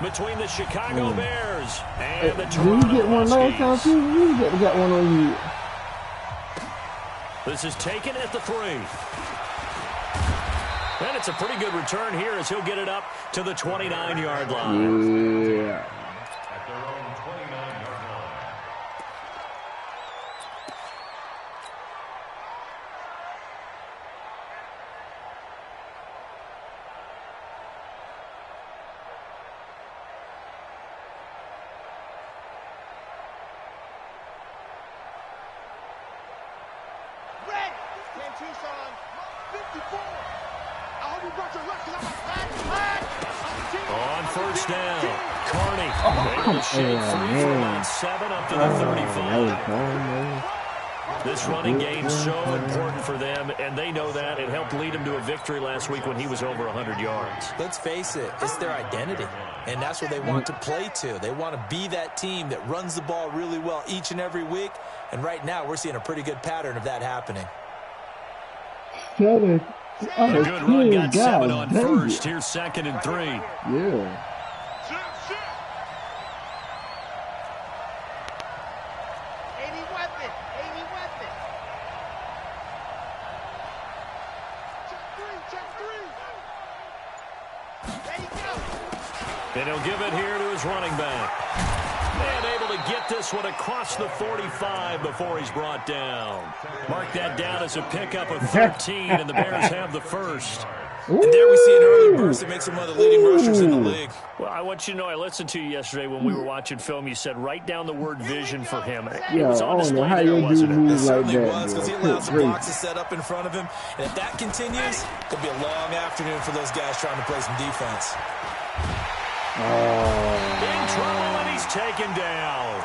between the Chicago Bears and the Did Toronto you get one last time Huskies. too? You got one on you. This is taken at the 3. And it's a pretty good return here as he'll get it up to the 29-yard line. Yeah. On first down, Carney able to shake free for about 7 up to the 35. This running game's so important for them, and they know that. It helped lead them to a victory last week when he was over 100 yards. Let's face it, it's their identity, and that's what they want to play to. They want to be that team that runs the ball really well each and every week, and right now we're seeing a pretty good pattern of that happening. A good run, got 7 on first. Here's 2nd and 3. Yeah. And he'll give it here to his running back. And able to get this one across the 45 before he's brought down. Mark that down as a pickup of 13, and the Bears have the first. And there we see an early burst that makes him one of the leading rushers in the league. Well, I want you to know, I listened to you yesterday when we were watching film. You said write down the word vision for him. It Yeah, was on I don't know display how there, you wasn't do it? moves It like certainly that. was, because he bro. allows the Crazy. boxes set up in front of him. And if that continues, it could be a long afternoon for those guys trying to play some defense. In trouble, and he's taken down.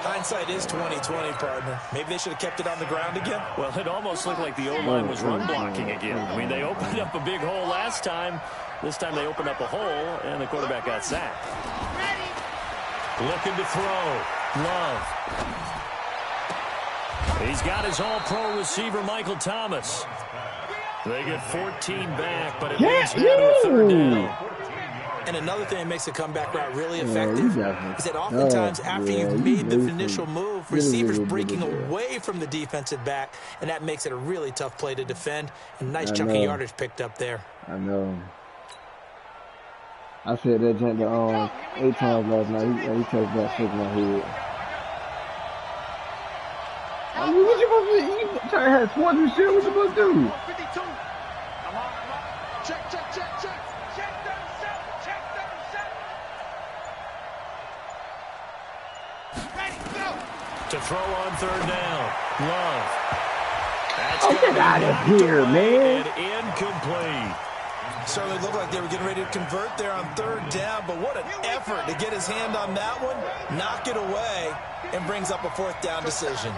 Hindsight is 20/20, partner. Maybe they should have kept it on the ground again. Well, it almost looked like the O-line was run blocking again. I mean, they opened up a big hole last time. This time they opened up a hole, and the quarterback got sacked. Looking to throw. Love. He's got his all-pro receiver, Michael Thomas. They get 14 back, but it leads now to a 3rd down. And another thing that makes the comeback route really effective is that Oh, oftentimes after you've made the basically initial move, receivers breaking away from the defensive back, and that makes it a really tough play to defend. And nice chunk of yardage picked up there. I know. I said that jump 8 times last night. He touched that stick in my head. I mean, what you supposed to do? You trying to have sports and shit? What you supposed to do? To throw on 3rd down. Love. That's Get out of here, man. and incomplete. Certainly looked like they were getting ready to convert there on 3rd down, but what an effort to get his hand on that one, knock it away, and brings up a 4th down decision.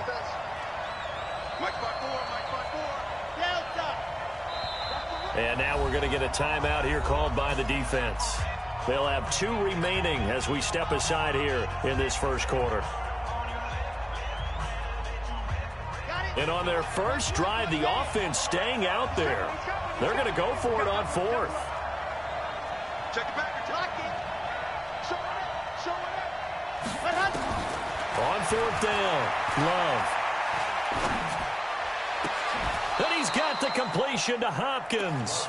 And now we're going to get a timeout here called by the defense. They'll have 2 remaining as we step aside here in this first quarter. And on their first drive, the offense staying out there. They're going to go for it on 4th. On 4th down, Love. And he's got the completion to Hopkins.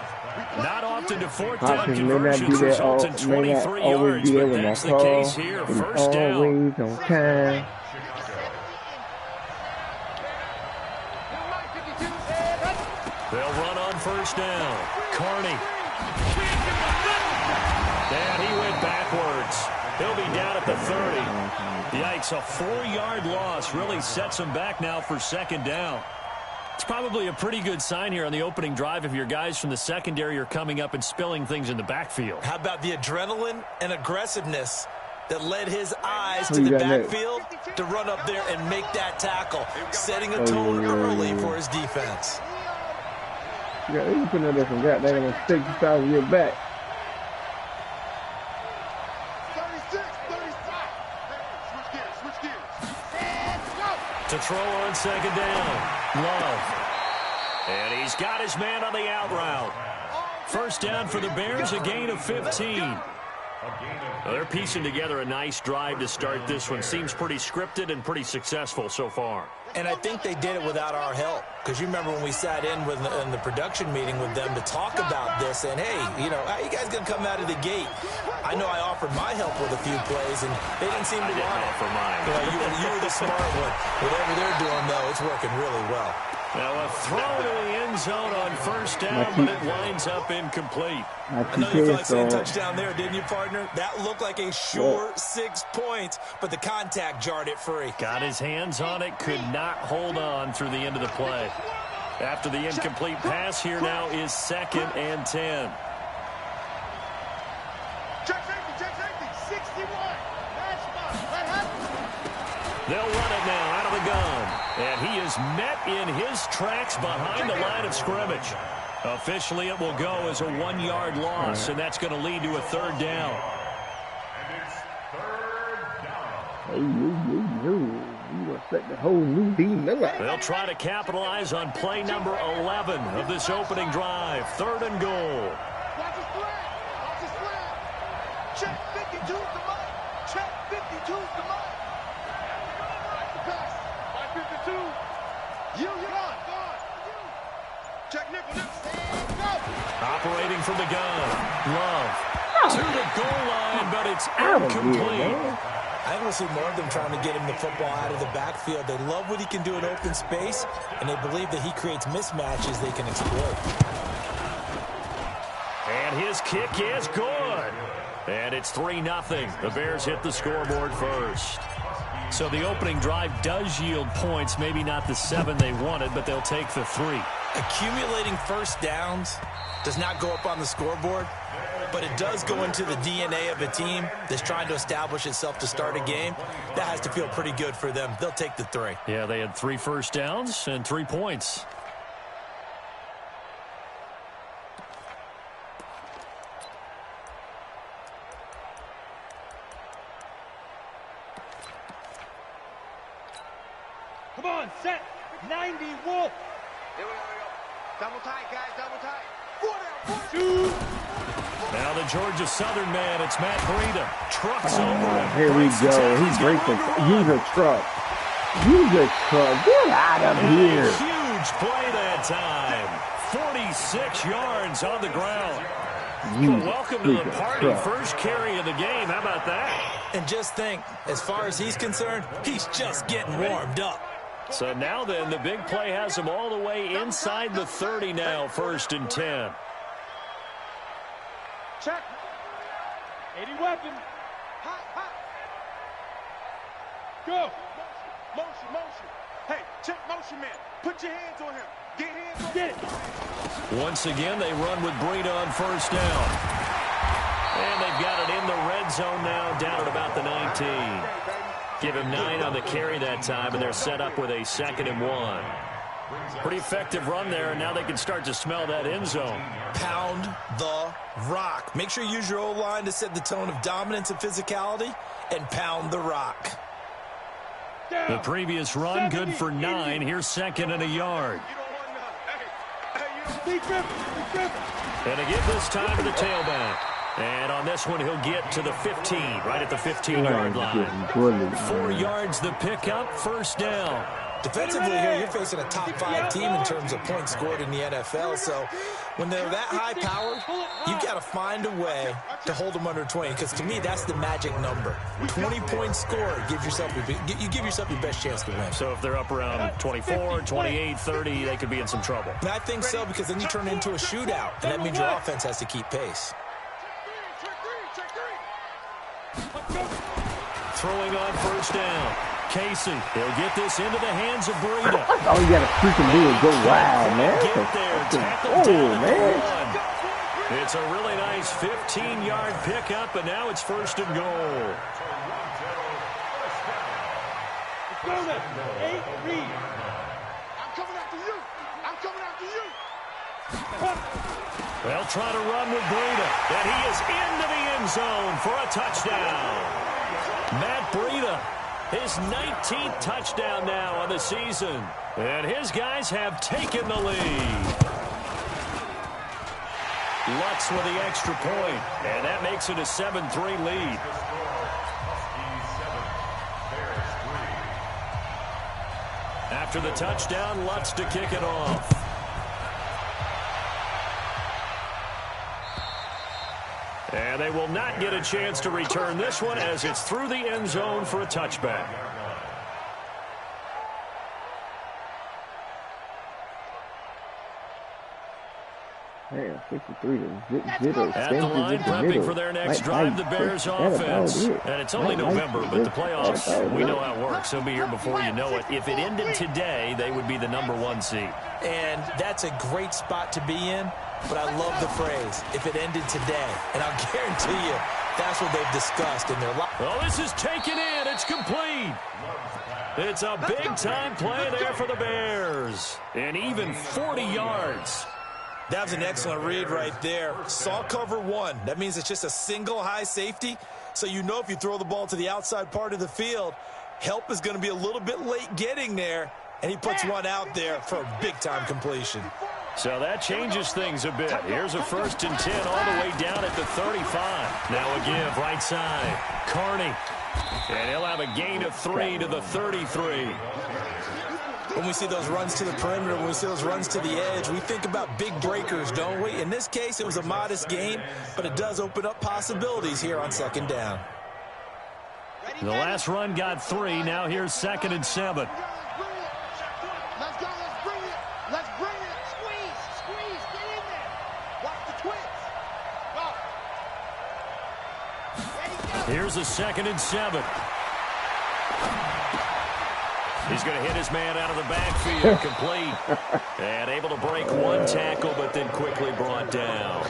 Not often do 4th down Hopkins may not conversions be result in that, may not 23 always yards, be there but when I that's the call. case here. He's First down. always on time. They'll run on first down. Carney. And he went backwards. He'll be down at the 30. Yikes, a 4-yard loss really sets him back now for 2nd down. It's probably a pretty good sign here on the opening drive if your guys from the secondary are coming up and spilling things in the backfield. How about the adrenaline and aggressiveness that led his eyes to the backfield to run up there and make that tackle, setting a tone early for his defense. Yeah, you putting up some goddamn stick inside of your back. To throw on 2nd down. Love. And he's got his man on the out route. First down for the Bears, a gain of 15. Well, they're piecing together a nice drive to start this one. Seems pretty scripted and pretty successful so far. And I think they did it without our help. Because you remember when we sat in the production meeting with them to talk about this, and hey, you know, how you guys going to come out of the gate? I know I offered my help with a few plays, and they didn't seem to want it. For mine. You were the smart one. Whatever they're doing, though, it's working really well. Now a throw to the end zone on first down, but it winds up incomplete. I know you felt like saying touchdown there, didn't you, partner? That looked like a sure 6 points, but the contact jarred it free. Got his hands on it, could not hold on through the end of the play. After the incomplete pass, here now is 2nd and 10. Check safety, 61. They'll run it now out of the gun. And he is met in his tracks behind the line of scrimmage. Officially, it will go as a 1-yard loss, and that's going to lead to a 3rd down. You expect the whole new team. They'll try to capitalize on play number 11 of this opening drive. 3rd and goal. Watch his flag. Watch his flag. Check 52's the money. Check 52's the money. Pass. By 52. You gone. Check nickel. Operating from the gun. Love to the goal line, but it's incomplete. I think we'll see more of them trying to get him the football out of the backfield. They love what he can do in open space, and they believe that he creates mismatches they can exploit. And his kick is good. And it's 3-0. The Bears hit the scoreboard first. So the opening drive does yield points, maybe not the 7 they wanted, but they'll take the 3. Accumulating first downs does not go up on the scoreboard, but it does go into the DNA of a team that's trying to establish itself to start a game. That has to feel pretty good for them. They'll take the 3. Yeah, they had 3 first downs and 3 points. Come on, set. 90, Wolf. Here we go. Double tight, guys, double tight. 2. Now the Georgia Southern man, it's Matt Breida. Trucks over him. Here we go. He breaks it. Use a truck. Use a truck. Get out of here. Huge play that time. 46 yards on the ground. Welcome to the party. Truck. First carry of the game. How about that? And just think, as far as he's concerned, he's just getting warmed up. So now then, the big play has him all the way inside the 30 now, 1st and 10. Check. 80 weapon. Hot, hot. Go. Motion. Hey, check motion, man. Put your hands on him. Get hands on him. Once again, they run with Breida on first down. And they've got it in the red zone now, down at about the 19. Give him 9 on the carry that time, and they're set up with a 2nd and 1. Pretty effective run there, and now they can start to smell that end zone. Pound the rock. Make sure you use your O-line to set the tone of dominance and physicality, and pound the rock. The previous run, good for 9. Here's 2nd and a yard. And to give this time to the tailback. And on this one, he'll get to the 15, right at the 15-yard line. 4 yards the pickup, 1st down. Defensively here, you're facing a top 5 team in terms of points scored in the NFL. So when they're that high-powered, you've got to find a way to hold them under 20. Because to me, that's the magic number. 20 points scored, you give yourself your best chance to win. So if they're up around 24, 28, 30, they could be in some trouble. And I think so, because then you turn it into a shootout, and that means your offense has to keep pace. Throwing on first down. Casey, he'll get this into the hands of Breida. That's all you got to freaking do is go wild, man. Get there, tackle down man. It's a really nice 15-yard pickup, and now it's 1st and goal. I'm coming after you. They'll try to run with Breida, and he is into the end zone for a touchdown. Matt Breida, his 19th touchdown now on the season. And his guys have taken the lead. Lutz with the extra point, and that makes it a 7-3 lead. After the touchdown, Lutz to kick it off. And they will not get a chance to return this one as it's through the end zone for a touchback. Man, 53 to 0. At the line, prepping for their next drive, the Bears offense. And it's only November, but the playoffs, we know how it works. They'll be here before you know it. If it ended today, they would be the #1 seed. And that's a great spot to be in, but I love the phrase, if it ended today. And I'll guarantee you, that's what they've discussed in their life. Oh, this is taken in. It's complete. It's a big-time play there for the Bears. And even 40 yards. That was an excellent read right there. Saw cover one. That means it's just a single high safety. So you know if you throw the ball to the outside part of the field, help is going to be a little bit late getting there. And he puts one out there for a big-time completion. So that changes things a bit. Here's a 1st and 10 all the way down at the 35. Now a give right side. Carney. And he'll have a gain of 3 to the 33. When we see those runs to the perimeter, when we see those runs to the edge, we think about big breakers, don't we? In this case, it was a modest gain, but it does open up possibilities here on 2nd down. The last run got 3. Now here's 2nd and 7. Let's go. Let's bring it. Let's bring it. Squeeze. Get in there. Watch the twins. Go. Here's a 2nd and 7. He's going to hit his man out of the backfield, complete. And able to break one tackle, but then quickly brought down.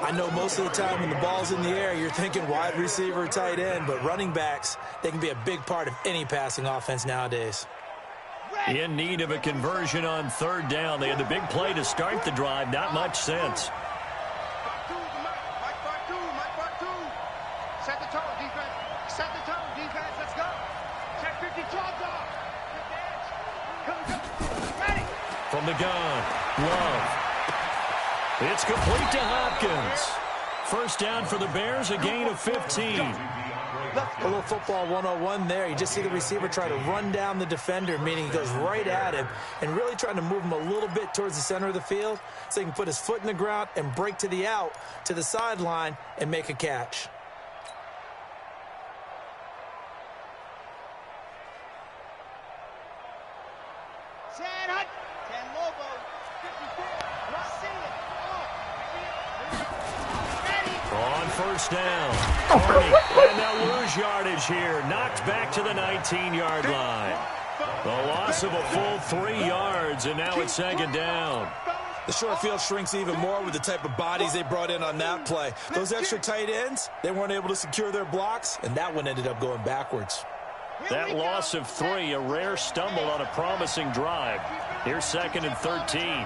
I know most of the time when the ball's in the air, you're thinking wide receiver, tight end, but running backs, they can be a big part of any passing offense nowadays. In need of a conversion on 3rd down. They had the big play to start the drive. Not much sense. Set the tone, defense. Set the tone, defense. Let's go. Check 50 yards off. Ready. From the gun, Love. It's complete to Hopkins. 1st down for the Bears, a gain of 15. A little football 101 there. You just see the receiver try to run down the defender, meaning he goes right at him and really trying to move him a little bit towards the center of the field so he can put his foot in the ground and break to the out, to the sideline, and make a catch. On 1st down, Carney, and they'll lose yardage here. Knocked back to the 19-yard line. The loss of a full 3 yards, and now it's 2nd down. The short field shrinks even more with the type of bodies they brought in on that play. Those extra tight ends, they weren't able to secure their blocks, and that one ended up going backwards. That loss of 3, a rare stumble on a promising drive. Here's 2nd and 13.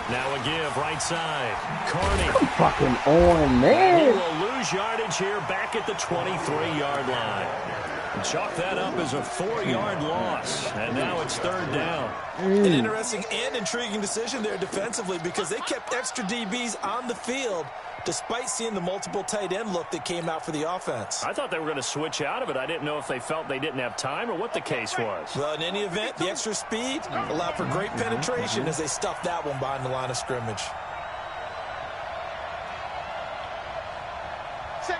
Now a give right side. Carney. Fucking on, man. He will lose yardage here back at the 23-yard line. And chalk that up as a 4-yard loss. And now it's 3rd down. An interesting and intriguing decision there defensively because they kept extra DBs on the field despite seeing the multiple tight end look that came out for the offense. I thought they were going to switch out of it. I didn't know if they felt they didn't have time or what the case was. Well, in any event, the extra speed allowed for great penetration as they stuffed that one behind the line of scrimmage. Say,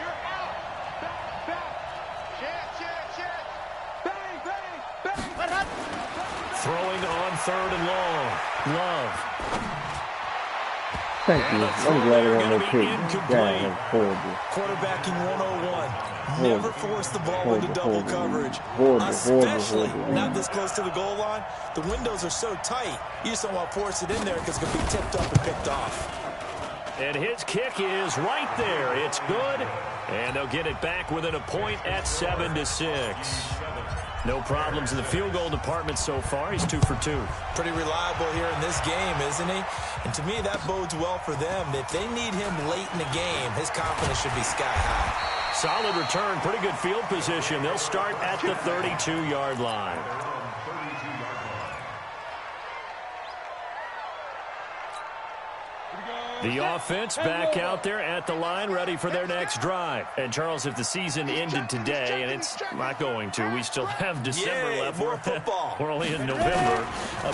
you're out. Back. Check. Bang. Throwing on 3rd and long. Love. Thank you. I'm glad it won't take. That was horrible. Quarterbacking 101. Never force the ball into double coverage. Horrible. Especially not this close to the goal line. The windows are so tight, you just don't want to force it in there because it could be tipped up and picked off. And his kick is right there. It's good. And they'll get it back within a point at 7-6. No problems in the field goal department so far. He's 2 for 2. Pretty reliable here in this game, isn't he? And to me, that bodes well for them. If they need him late in the game, his confidence should be sky high. Solid return. Pretty good field position. They'll start at the 32-yard line. The offense back out there at the line, ready for their next drive. And, Charles, if the season ended today, and it's not going to, we still have December left. More football. We're only in November.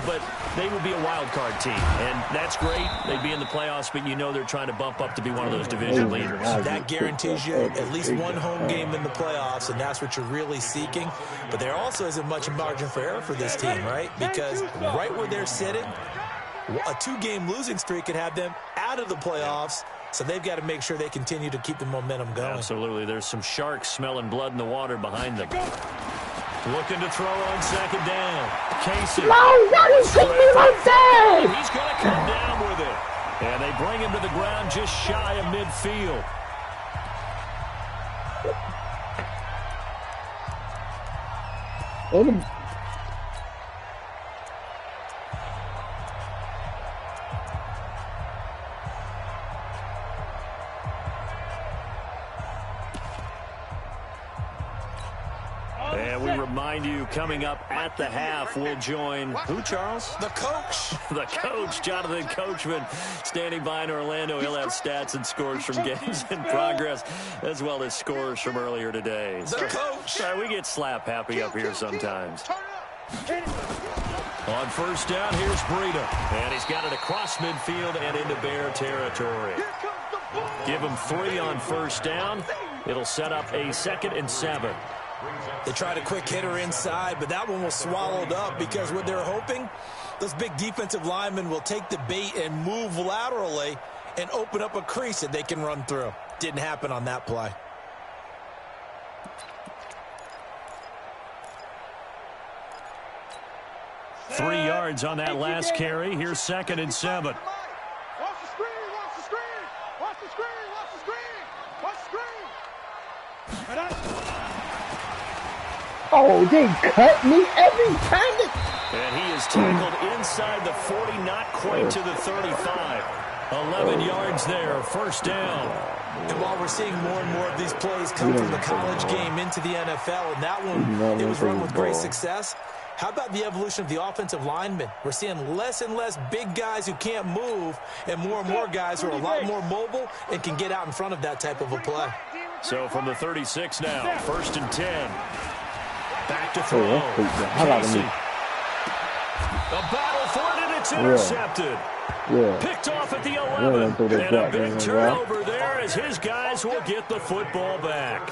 But they would be a wild card team. And that's great. They'd be in the playoffs, but you know they're trying to bump up to be one of those division leaders. That guarantees you at least one home game in the playoffs, and that's what you're really seeking. But there also isn't much margin for error for this team, right? Because right where they're sitting, a 2-game losing streak could have them out of the playoffs, so they've got to make sure they continue to keep the momentum going. Absolutely. There's some sharks smelling blood in the water behind them. Looking to throw on second down. Casey. No, that is me right there! He's going to come down with it. And they bring him to the ground just shy of midfield. And we remind you, coming up at the half, we'll join who, Charles? The coach. The coach, Jonathan Coachman, standing by in Orlando. He'll have stats and scores from games in progress, as well as scores from earlier today. The coach. Sorry, we get slap happy up here sometimes. On first down, here's Breida. And he's got it across midfield and into Bear territory. Give him 3 on first down. It'll set up a 2nd and 7. They tried a quick hitter inside, but that one was swallowed up because what they're hoping, those big defensive linemen will take the bait and move laterally and open up a crease that they can run through. Didn't happen on that play. Three yards on that last carry. Here's 2nd and 7. Watch the screen, watch the screen, watch the screen, watch the screen, watch the screen. Oh, they cut me every time. And he is tackled inside the 40, not quite to the 35. 11 yards there, first down. And while we're seeing more and more of these plays come from the college game into the NFL, and that one, it was run with great success, how about the evolution of the offensive linemen? We're seeing less and less big guys who can't move and more guys who are a lot more mobile and can get out in front of that type of a play. So from the 36 now, 1st and 10. Back to throw. Casey. A battle for it, and it's intercepted. Picked off at the 11. And a big turnover there as his guys will get the football back.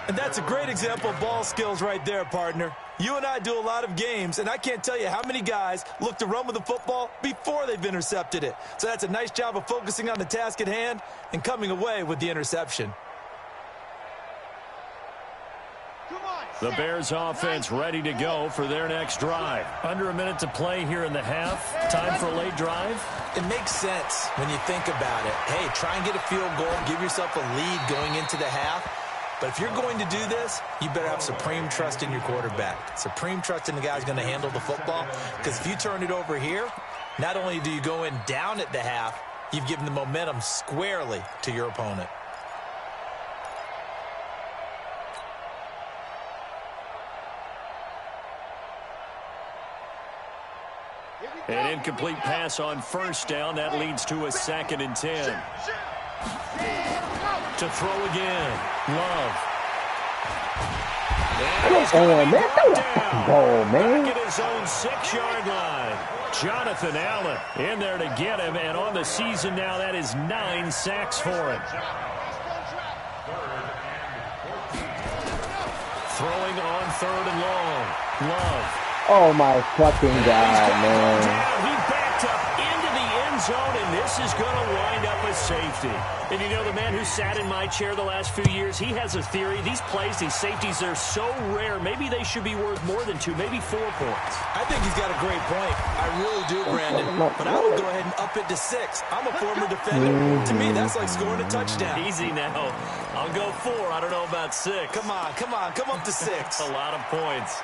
And that's a great example of ball skills right there, partner. You and I do a lot of games, and I can't tell you how many guys look to run with the football before they've intercepted it. So that's a nice job of focusing on the task at hand and coming away with the interception. The Bears offense ready to go for their next drive. Under a minute to play here in the half. Time for a late drive. It makes sense when you think about it. Hey, try and get a field goal, give yourself a lead going into the half. But if you're going to do this, you better have supreme trust in your quarterback. Supreme trust in the guy who's going to handle the football. Because if you turn it over here, not only do you go in down at the half, you've given the momentum squarely to your opponent. An incomplete pass on first down. That leads to a 2nd and 10. To throw again. Love. Come on, man. Throw that fucking ball, man. Back at his own 6-yard line. Jonathan Allen in there to get him. And on the season now, that is 9 sacks for him. Throwing on 3rd and long. Love. Oh, my fucking God, man. He backed up into the end zone, and this is going to wind up a safety. And you know, the man who sat in my chair the last few years, he has a theory. These plays, these safeties, they're so rare. Maybe they should be worth more than 2, maybe 4 points. I think he's got a great point. I really do, Brandon. But I would go ahead and up it to 6. I'm a former defender. To me, that's like scoring a touchdown. Easy now. I'll go 4. I don't know about 6. Come on. Come up to 6. A lot of points.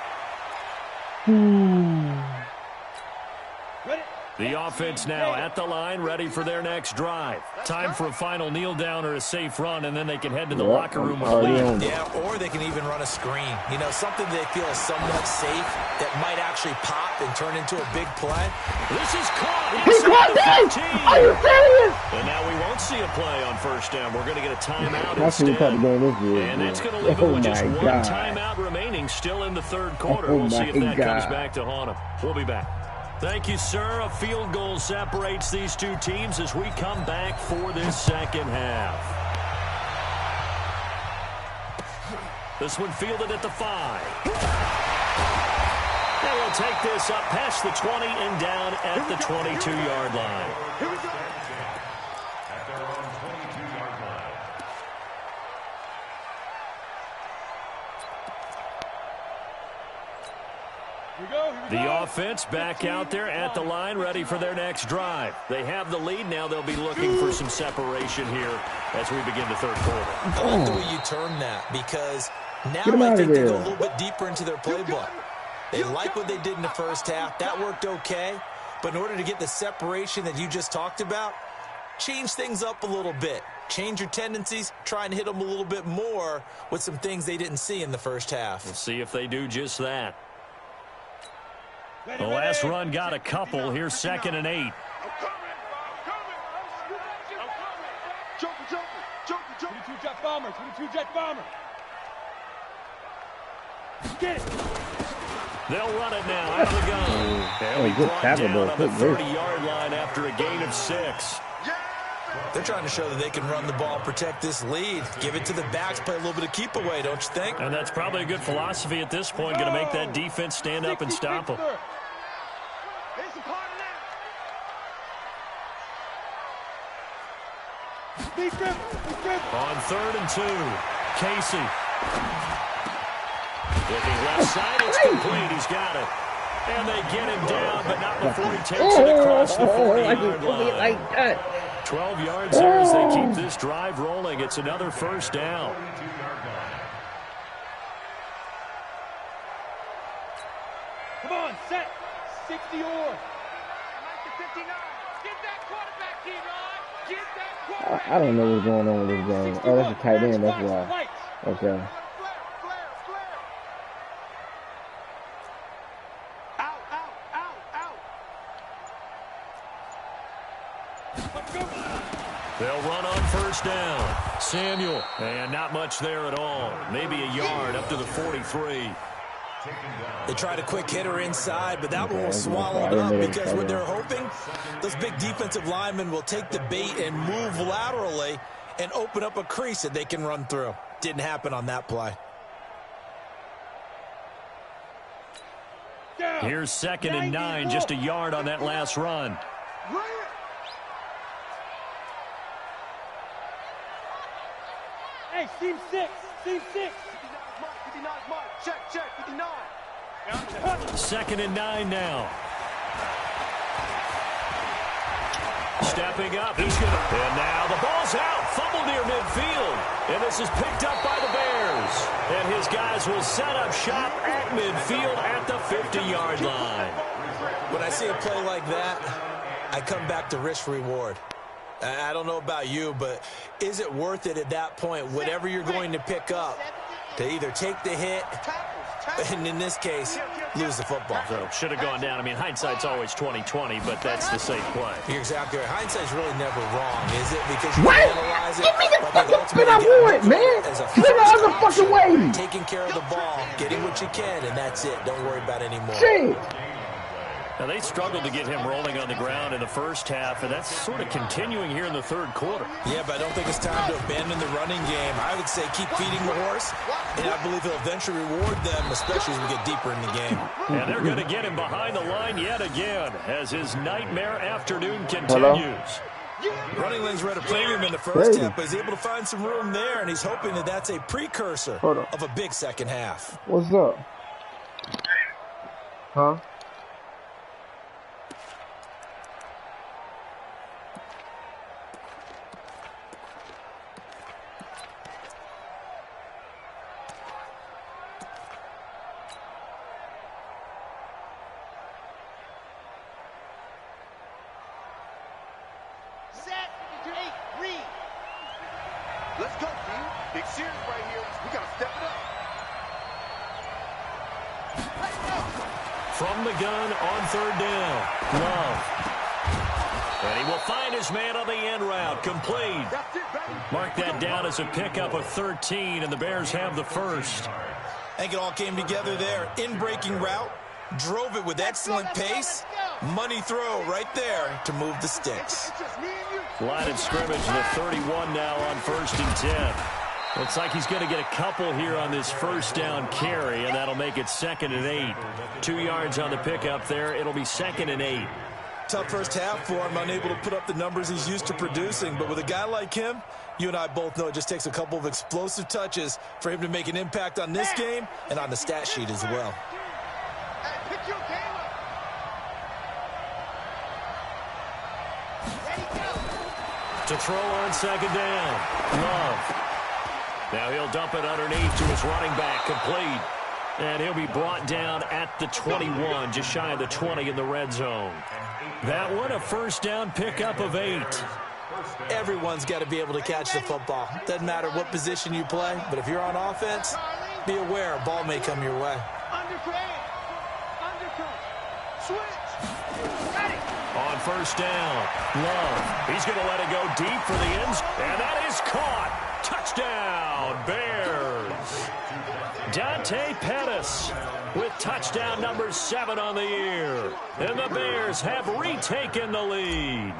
The offense now at the line, ready for their next drive. Time for a final kneel down or a safe run, and then they can head to the locker room with a lead. Yeah, or they can even run a screen. You know, something they feel is somewhat safe that might actually pop and turn into a big play. This is caught. He caught that! Are you serious? And now we won't see a play on first down. We're going to get a timeout That's instead. And that's going to leave it with just one timeout remaining still in the third quarter. We'll see if that comes back to haunt them. We'll be back. Thank you, sir. A field goal separates these two teams as we come back for this second half. This one fielded at the 5. And we'll take this up past the 20 and down at the 22-yard line. Here we go. The offense back out there at the line, ready for their next drive. They have the lead. Now they'll be looking for some separation here as we begin the third quarter. I like the way you turn that because now I think they go a little bit deeper into their playbook. They like what they did in the first half. That worked okay. But in order to get the separation that you just talked about, change things up a little bit. Change your tendencies. Try and hit them a little bit more with some things they didn't see in the first half. We'll see if they do just that. The last run got a couple. Here's 2nd and 8. Jet bomber, 22 jet bomber. Get it. They'll run it now out of the gun. They'll be brought down on the 30-yard line after a gain of 6. They're trying to show that they can run the ball, protect this lead, give it to the backs, play a little bit of keep away, don't you think? And that's probably a good philosophy at this point, going to make that defense stand up and stop them. On 3rd and 2, Casey. Looking left side, it's complete. He's got it. And they get him down, but not before he takes it across the 40-yard line. 12 yards there as they keep this drive rolling. It's another first down. Come on, set. 60 or. 59. Get that quarterback, T-Rod. Get that quarterback. I don't know what's going on with this game. Oh, that's a tight end. That's why. Okay. They'll run on first down. Samuel. And not much there at all. Maybe a yard up to the 43. They tried a quick hitter inside, but that one was swallowed up because what they're hoping, those big defensive linemen will take the bait and move laterally and open up a crease that they can run through. Didn't happen on that play. Here's 2nd and 9, just a yard on that last run. Hey, seam 6. Seam 6. 59 mark. Check, 59. 2nd and 9 now. Stepping up, he's going to... And now the ball's out. Fumble near midfield. And this is picked up by the Bears. And his guys will set up shop at midfield at the 50-yard line. When I see a play like that, I come back to risk-reward. I don't know about you, but is it worth it at that point, whatever you're going to pick up, to either take the hit, and in this case, lose the football? So should have gone down. I mean, hindsight's always 20/20, but that's the safe play. You're exactly right. Hindsight's really never wrong, is it? Because you What? analyze it. Give me the fucking spin I want, man. Get the other fucking way. Taking care of the ball, getting what you can, and that's it. Don't worry about it anymore. Shit. Now, they struggled to get him rolling on the ground in the first half, and that's sort of continuing here in the third quarter. Yeah, but I don't think it's time to abandon the running game. I would say keep feeding the horse, and I believe he'll eventually reward them, especially as we get deeper in the game. And they're going to get him behind the line yet again as his nightmare afternoon continues. Running lanes read a premium in the first half, but he's able to find some room there, and he's hoping that that's a precursor of a big second half. What's up? Huh? Let's go, team. Big series right here. We got to step it up. From the gun on third down. Love. And he will find his man on the end route. Complete. That's it, baby. Mark that down as a pickup of 13, and the Bears have the first. I think it all came together there. In-breaking route. Drove it with excellent pace. Money throw right there to move the sticks. It's just me and you. Line of scrimmage, the 31 now on 1st and 10. Looks like he's going to get a couple here on this first down carry, and that'll make it 2nd and 8. 2 yards on the pickup there. It'll be 2nd and 8. Tough first half for him, unable to put up the numbers he's used to producing. But with a guy like him, you and I both know it just takes a couple of explosive touches for him to make an impact on this game and on the stat sheet as well. Hey, pick your game up. Ready, go. To throw on 2nd down. Love. Now he'll dump it underneath to his running back. Complete. And he'll be brought down at the 21, just shy of the 20 in the red zone. That one, a first down pickup of 8. Everyone's got to be able to catch the football. Doesn't matter what position you play, but if you're on offense, be aware a ball may come your way. Undercut. Switch. Ready. On first down, Love. He's going to let it go deep for the ends, and that is caught. Touchdown, Bears. Dante Pettis with touchdown number 7 on the year. And the Bears have retaken the lead.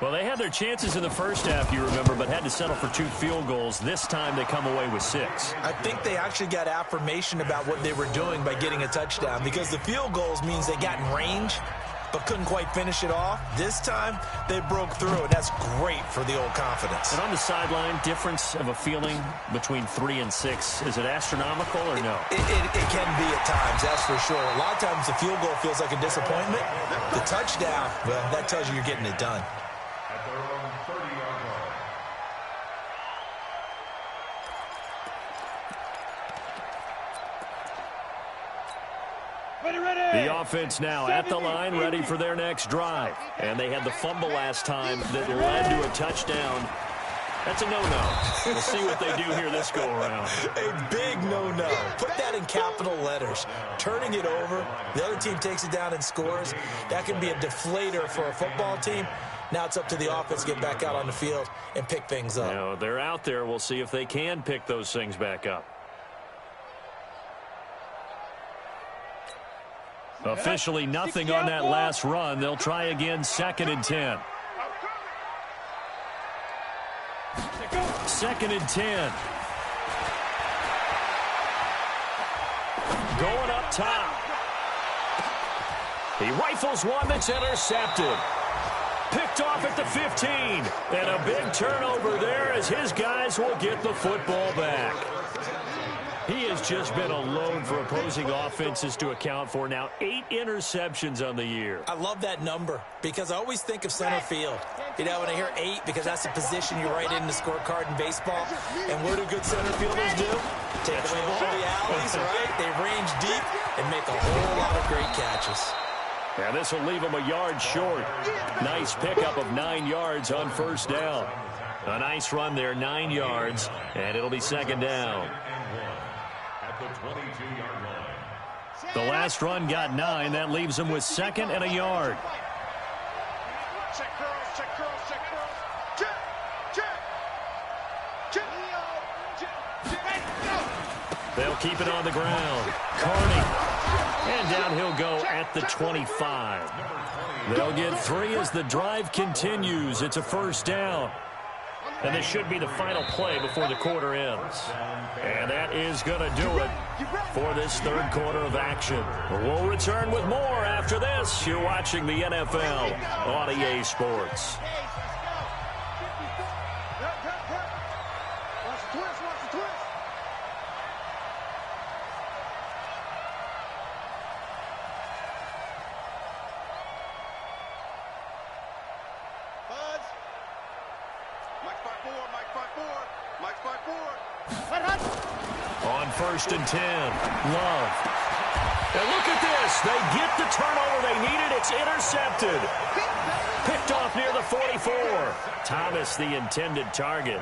Well, they had their chances in the first half, you remember, but had to settle for 2 field goals. This time they come away with 6. I think they actually got affirmation about what they were doing by getting a touchdown, because the field goals means they got in range but couldn't quite finish it off. This time, they broke through, and that's great for the old confidence. And on the sideline, difference of a feeling between 3 and 6, is it astronomical or no? It can be at times, that's for sure. A lot of times the field goal feels like a disappointment. The touchdown, well, that tells you you're getting it done. The offense now at the line, ready for their next drive. And they had the fumble last time that led to a touchdown. That's a no-no. We'll see what they do here this go-around. A big no-no. Put that in capital letters. Turning it over, the other team takes it down and scores. That can be a deflator for a football team. Now it's up to the offense to get back out on the field and pick things up. Now, they're out there. We'll see if they can pick those things back up. Officially nothing on that last run. They'll try again, 2nd and 10. 2nd and 10. Going up top. He rifles one that's intercepted. Picked off at the 15. And a big turnover there as his guys will get the football back. He has just been a load for opposing offenses to account for. Now 8 interceptions on the year. I love that number because I always think of center field. You know, when I hear 8, because that's the position you write in the scorecard in baseball. And what do good center fielders do? Take away all the alleys, right? They range deep and make a whole lot of great catches. And this will leave him a yard short. Nice pickup of 9 yards on first down. A nice run there, 9 yards, and it'll be 2nd down. The last run got 9. That leaves him with 2nd and a yard. Check curls, check curls, check curls. Check. They'll keep it on the ground. Carney. And down he'll go at the 25. They'll get 3 as the drive continues. It's a first down. And this should be the final play before the quarter ends. And that is going to do it for this third quarter of action. We'll return with more after this. You're watching the NFL on EA Sports. Watch the twist, watch the twist. Buzz. Mike's 5-4, Mike's 5-4, Mike's 5-4. On 1st and 10, Love. And look at this. They get the turnover they needed. It's intercepted. Picked off near the 44. Thomas, the intended target.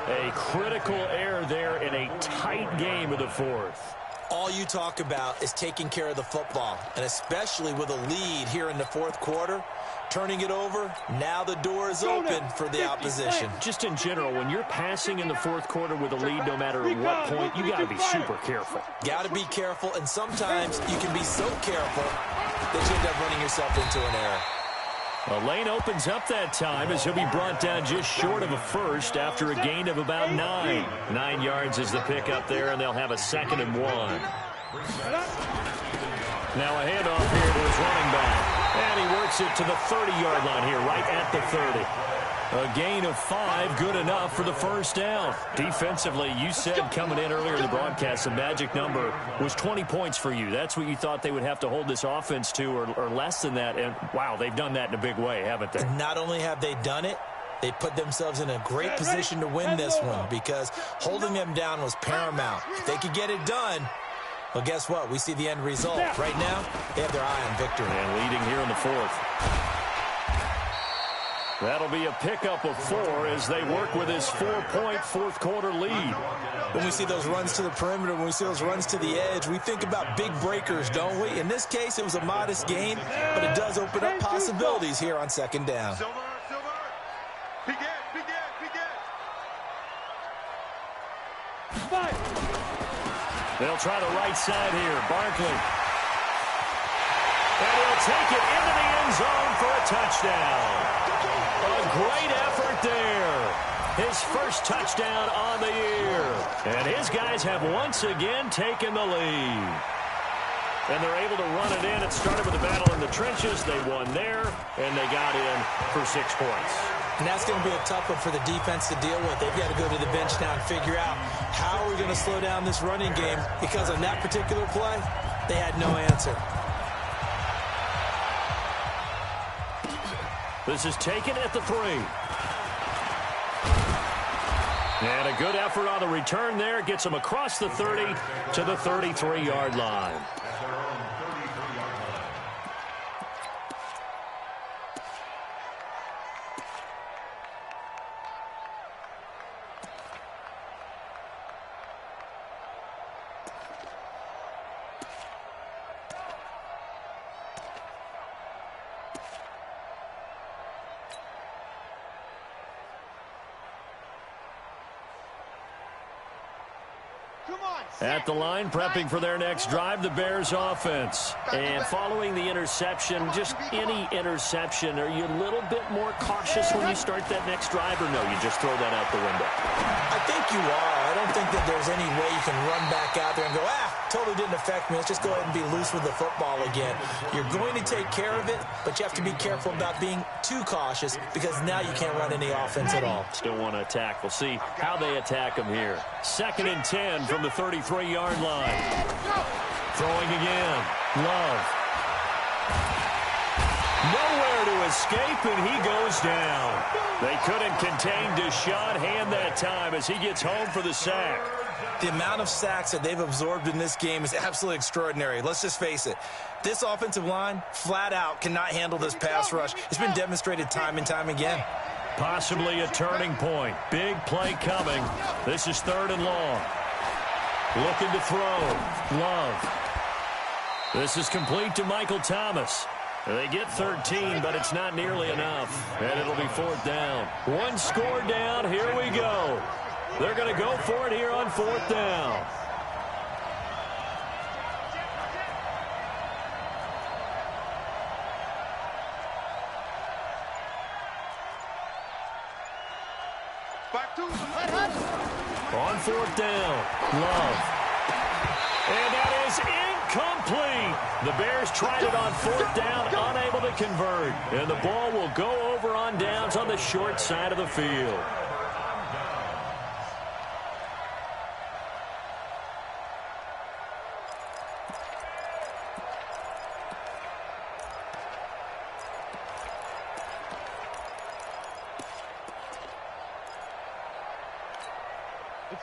A critical error there in a tight game of the fourth. All you talk about is taking care of the football, and especially with a lead here in the fourth quarter, turning it over, now the door is open for the opposition. Just in general, when you're passing in the fourth quarter with a lead, no matter at what point, you got to be super careful. Got to be careful, and sometimes you can be so careful that you end up running yourself into an error. The lane opens up that time as he'll be brought down just short of a first after a gain of about 9. 9 yards is the pickup there, and they'll have a 2nd and 1. Now a handoff here to his running back. And he works it to the 30-yard line here, right at the 30. A gain of 5, good enough for the first down. Defensively, you said coming in earlier in the broadcast, the magic number was 20 points for you. That's what you thought they would have to hold this offense to, or less than that. And, wow, they've done that in a big way, haven't they? Not only have they done it, they put themselves in a great position to win this one because holding them down was paramount. If they could get it done, well, guess what? We see the end result. Right now, they have their eye on victory. And leading here in the fourth. That'll be a pickup of 4 as they work with his 4-point fourth-quarter lead. When we see those runs to the perimeter, when we see those runs to the edge, we think about big breakers, don't we? In this case, it was a modest gain, but it does open up possibilities here on 2nd down. Silver. Begin. They'll try the right side here. Barkley. And he'll take it into the end zone for a touchdown. A great effort there. His first touchdown on the year. And his guys have once again taken the lead. And they're able to run it in. It started with a battle in the trenches. They won there, and they got in for 6 points. And that's going to be a tough one for the defense to deal with. They've got to go to the bench now and figure out how are we going to slow down this running game, because on that particular play, they had no answer. This is taken at the 3. And a good effort on the return there. Gets him across the 30 to the 33-yard line. At the line, prepping for their next drive, the Bears offense. And following the interception, just any interception, are you a little bit more cautious when you start that next drive, or no, you just throw that out the window? I think you are. I don't think that there's any way you can run back out there and go, totally didn't affect me. Let's just go ahead and be loose with the football again. You're going to take care of it, but you have to be careful about being too cautious because now you can't run any offense at all. Still want to attack. We'll see how they attack them here. 2nd and 10 from the 33-yard line. Throwing again. Love. Nowhere to escape, and he goes down. They couldn't contain Deshaun that time as he gets home for the sack. The amount of sacks that they've absorbed in this game is absolutely extraordinary. Let's just face it. This offensive line, flat out, cannot handle this pass rush. It's been demonstrated time and time again. Possibly a turning point. Big play coming. This is 3rd and long. Looking to throw. Love. This is complete to Michael Thomas. They get 13, but it's not nearly enough. And it'll be 4th down. 1 score down. Here we go. They're going to go for it here on 4th down. On 4th down, Love. And that is incomplete. The Bears tried it on 4th down, unable to convert. And the ball will go over on downs on the short side of the field.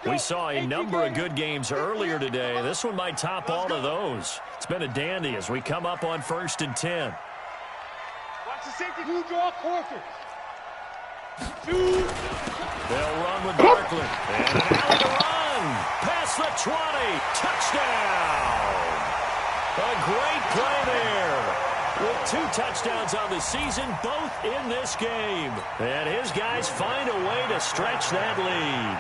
We saw a number of good games earlier today. This one might top all of those. It's been a dandy as we come up on 1st and 10. Watch the safety. You draw closer. They'll run with Barkley. And now the run. Past the 20. Touchdown. A great play there. With 2 touchdowns on the season, both in this game. And his guys find a way to stretch that lead.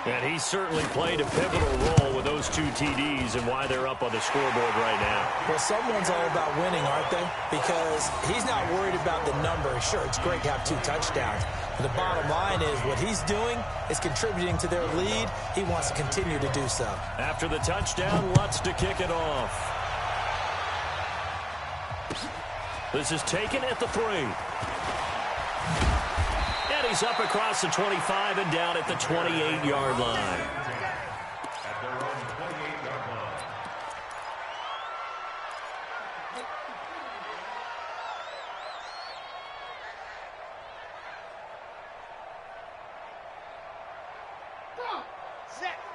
And he certainly played a pivotal role with those 2 TDs and why they're up on the scoreboard right now. Well, someone's all about winning, aren't they? Because he's not worried about the number. Sure, it's great to have 2 touchdowns. But the bottom line is what he's doing is contributing to their lead. He wants to continue to do so. After the touchdown, Lutz to kick it off. This is taken at the 3. And he's up across the 25 and down at the 28-yard line.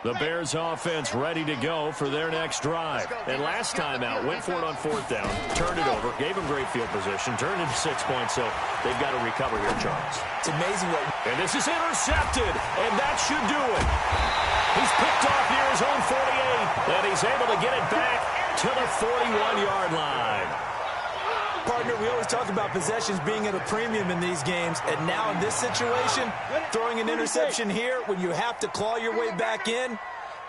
The Bears offense ready to go for their next drive. And last time out, went for it on 4th down, turned it over, gave them great field position, turned into 6 points, so they've got to recover here, Charles. It's amazing what... And this is intercepted, and that should do it. He's picked off near his own 48, and he's able to get it back to the 41-yard line. Partner, we always talk about possessions being at a premium in these games, and now in this situation, throwing an interception here when you have to claw your way back in,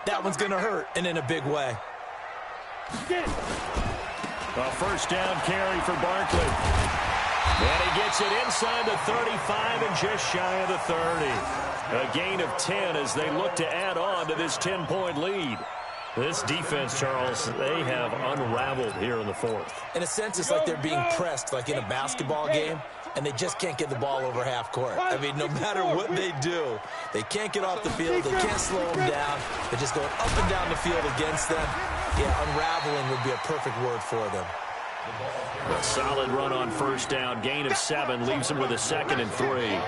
that one's going to hurt, and in a big way. A 1st down carry for Barkley. And he gets it inside the 35 and just shy of the 30. A gain of 10 as they look to add on to this 10-point lead. This defense, Charles, they have unraveled here in the 4th. In a sense, it's like they're being pressed like in a basketball game, and they just can't get the ball over half court. I mean, no matter what they do, they can't get off the field. They can't slow them down. They're just going up and down the field against them. Yeah, unraveling would be a perfect word for them. A solid run on 1st down. Gain of 7 leaves them with a 2nd and 3.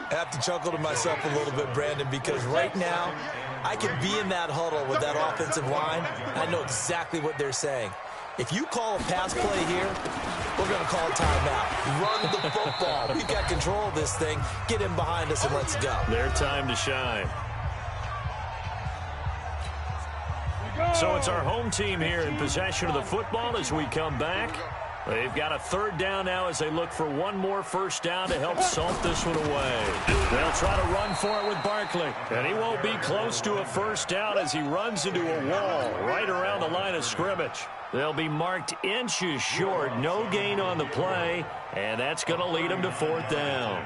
I have to chuckle to myself a little bit, Brandon, because right now I can be in that huddle with that offensive line. I know exactly what they're saying. If you call a pass play here, we're going to call a timeout. Run the football. We got control of this thing. Get in behind us and let's go. Their time to shine. So it's our home team here in possession of the football as we come back. They've got a 3rd down now as they look for one more 1st down to help salt this one away. They'll try to run for it with Barkley. And he won't be close to a 1st down as he runs into a wall right around the line of scrimmage. They'll be marked inches short. No gain on the play. And that's going to lead them to 4th down.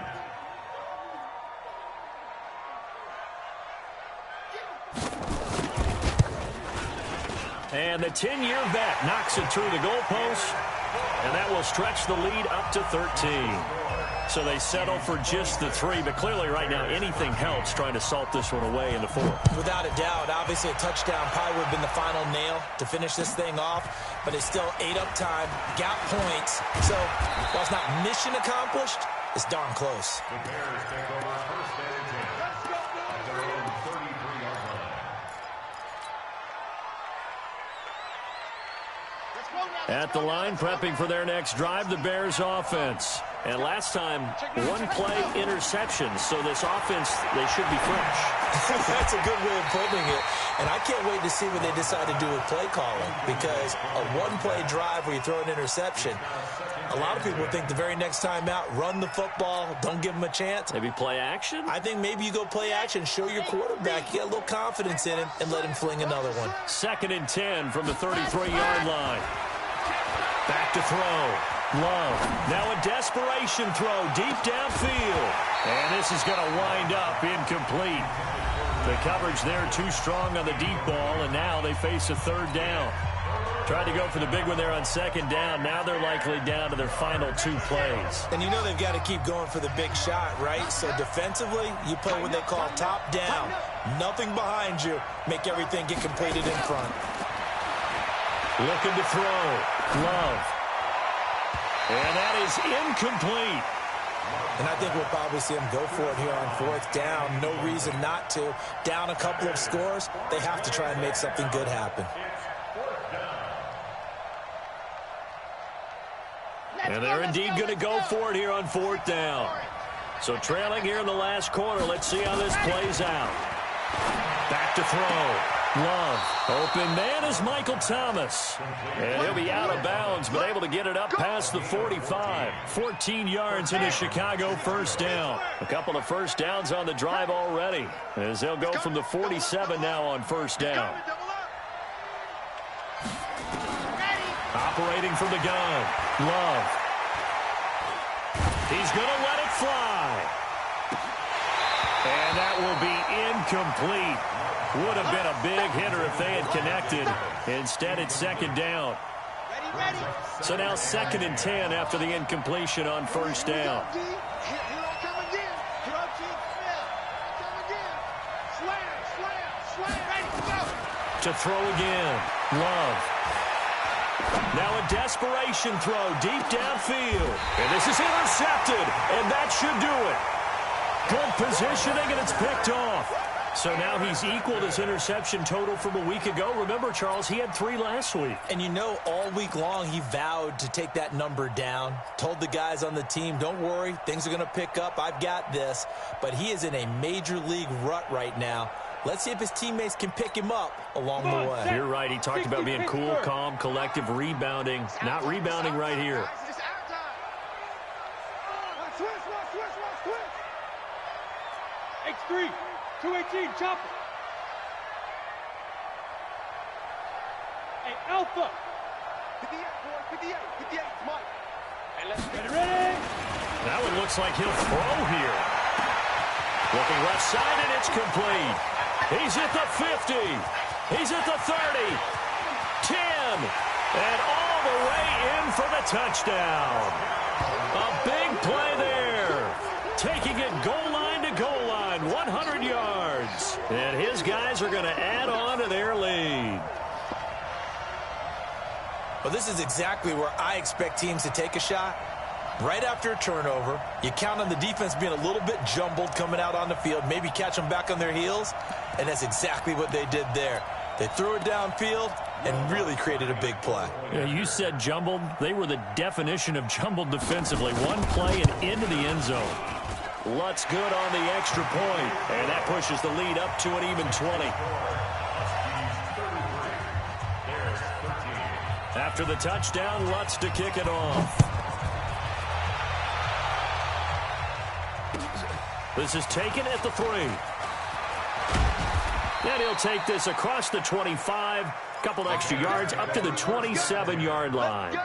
And the 10-year vet knocks it through the goalpost. And that will stretch the lead up to 13. So they settle for just the 3. But clearly right now anything helps trying to salt this one away in the 4th. Without a doubt. Obviously a touchdown probably would have been the final nail to finish this thing off. But it's still ate up time. Got points. So while it's not mission accomplished, it's darn close. The Bears take over 1st and 10 at their own 33-yard line. At the line, prepping for their next drive, the Bears offense. And last time, 1 play interception. So this offense, they should be fresh. That's a good way of putting it. And I can't wait to see what they decide to do with play calling. Because a 1-play drive where you throw an interception, a lot of people think the very next time out, run the football, don't give them a chance. Maybe play action? I think maybe you go play action, show your quarterback, you get a little confidence in him, and let him fling another one. 2nd and 10 from the 33-yard line. Back to throw. Love. Now a desperation throw deep downfield. And this is going to wind up incomplete. The coverage there too strong on the deep ball, and now they face a 3rd down. Tried to go for the big one there on 2nd down. Now they're likely down to their final 2 plays. And you know they've got to keep going for the big shot, right? So defensively, you play what they call top down. Nothing behind you. Make everything get completed in front. Looking to throw. Love. And that is incomplete. And I think we'll probably see them go for it here on 4th down. No reason not to. Down a couple of scores, they have to try and make something good happen. And they're indeed going to go for it here on 4th down. So trailing here in the last quarter. Let's see how this plays out. Back to throw. Love. Open man is Michael Thomas. And he'll be out of bounds, but able to get it up past the 45. 14 yards into Chicago, 1st down. A couple of 1st downs on the drive already, as they'll go from the 47 now on 1st down. Operating from the gun. Love. He's going to let it fly. And that will be incomplete. Would have been a big hitter if they had connected. Instead, it's 2nd down. So now 2nd and 10 after the incompletion on 1st down. To throw again. Love. Now a desperation throw deep downfield. And this is intercepted. And that should do it. Good positioning, and it's picked off. So now he's equaled his interception total from a week ago. Remember, Charles, he had 3 last week. And you know, all week long he vowed to take that number down. Told the guys on the team, don't worry, things are going to pick up. I've got this. But he is in a major league rut right now. Let's see if his teammates can pick him up along the way. You're right. He talked about being cool, calm, collective, rebounding. Not rebounding right here. X3, 218, chopper. Hey, Alpha. 58, boy, 58, 58, Mike. Hey, let's get it ready. That one looks like he'll throw here. Looking left side, and it's complete. He's at the 50. He's at the 30. 10. And all the way in for the touchdown. A big play there. Taking it goal line to goal line. 100 yards. And his guys are going to add on to their lead. Well, this is exactly where I expect teams to take a shot. Right after a turnover, you count on the defense being a little bit jumbled coming out on the field, maybe catch them back on their heels, and that's exactly what they did there. They threw it downfield and really created a big play. Yeah, you said jumbled. They were the definition of jumbled defensively. One play and into the end zone. Lutz good on the extra point, and that pushes the lead up to an even 20. After the touchdown, Lutz to kick it off. This is taken at the 3. And he'll take this across the 25. Couple extra yards up to the 27-yard line.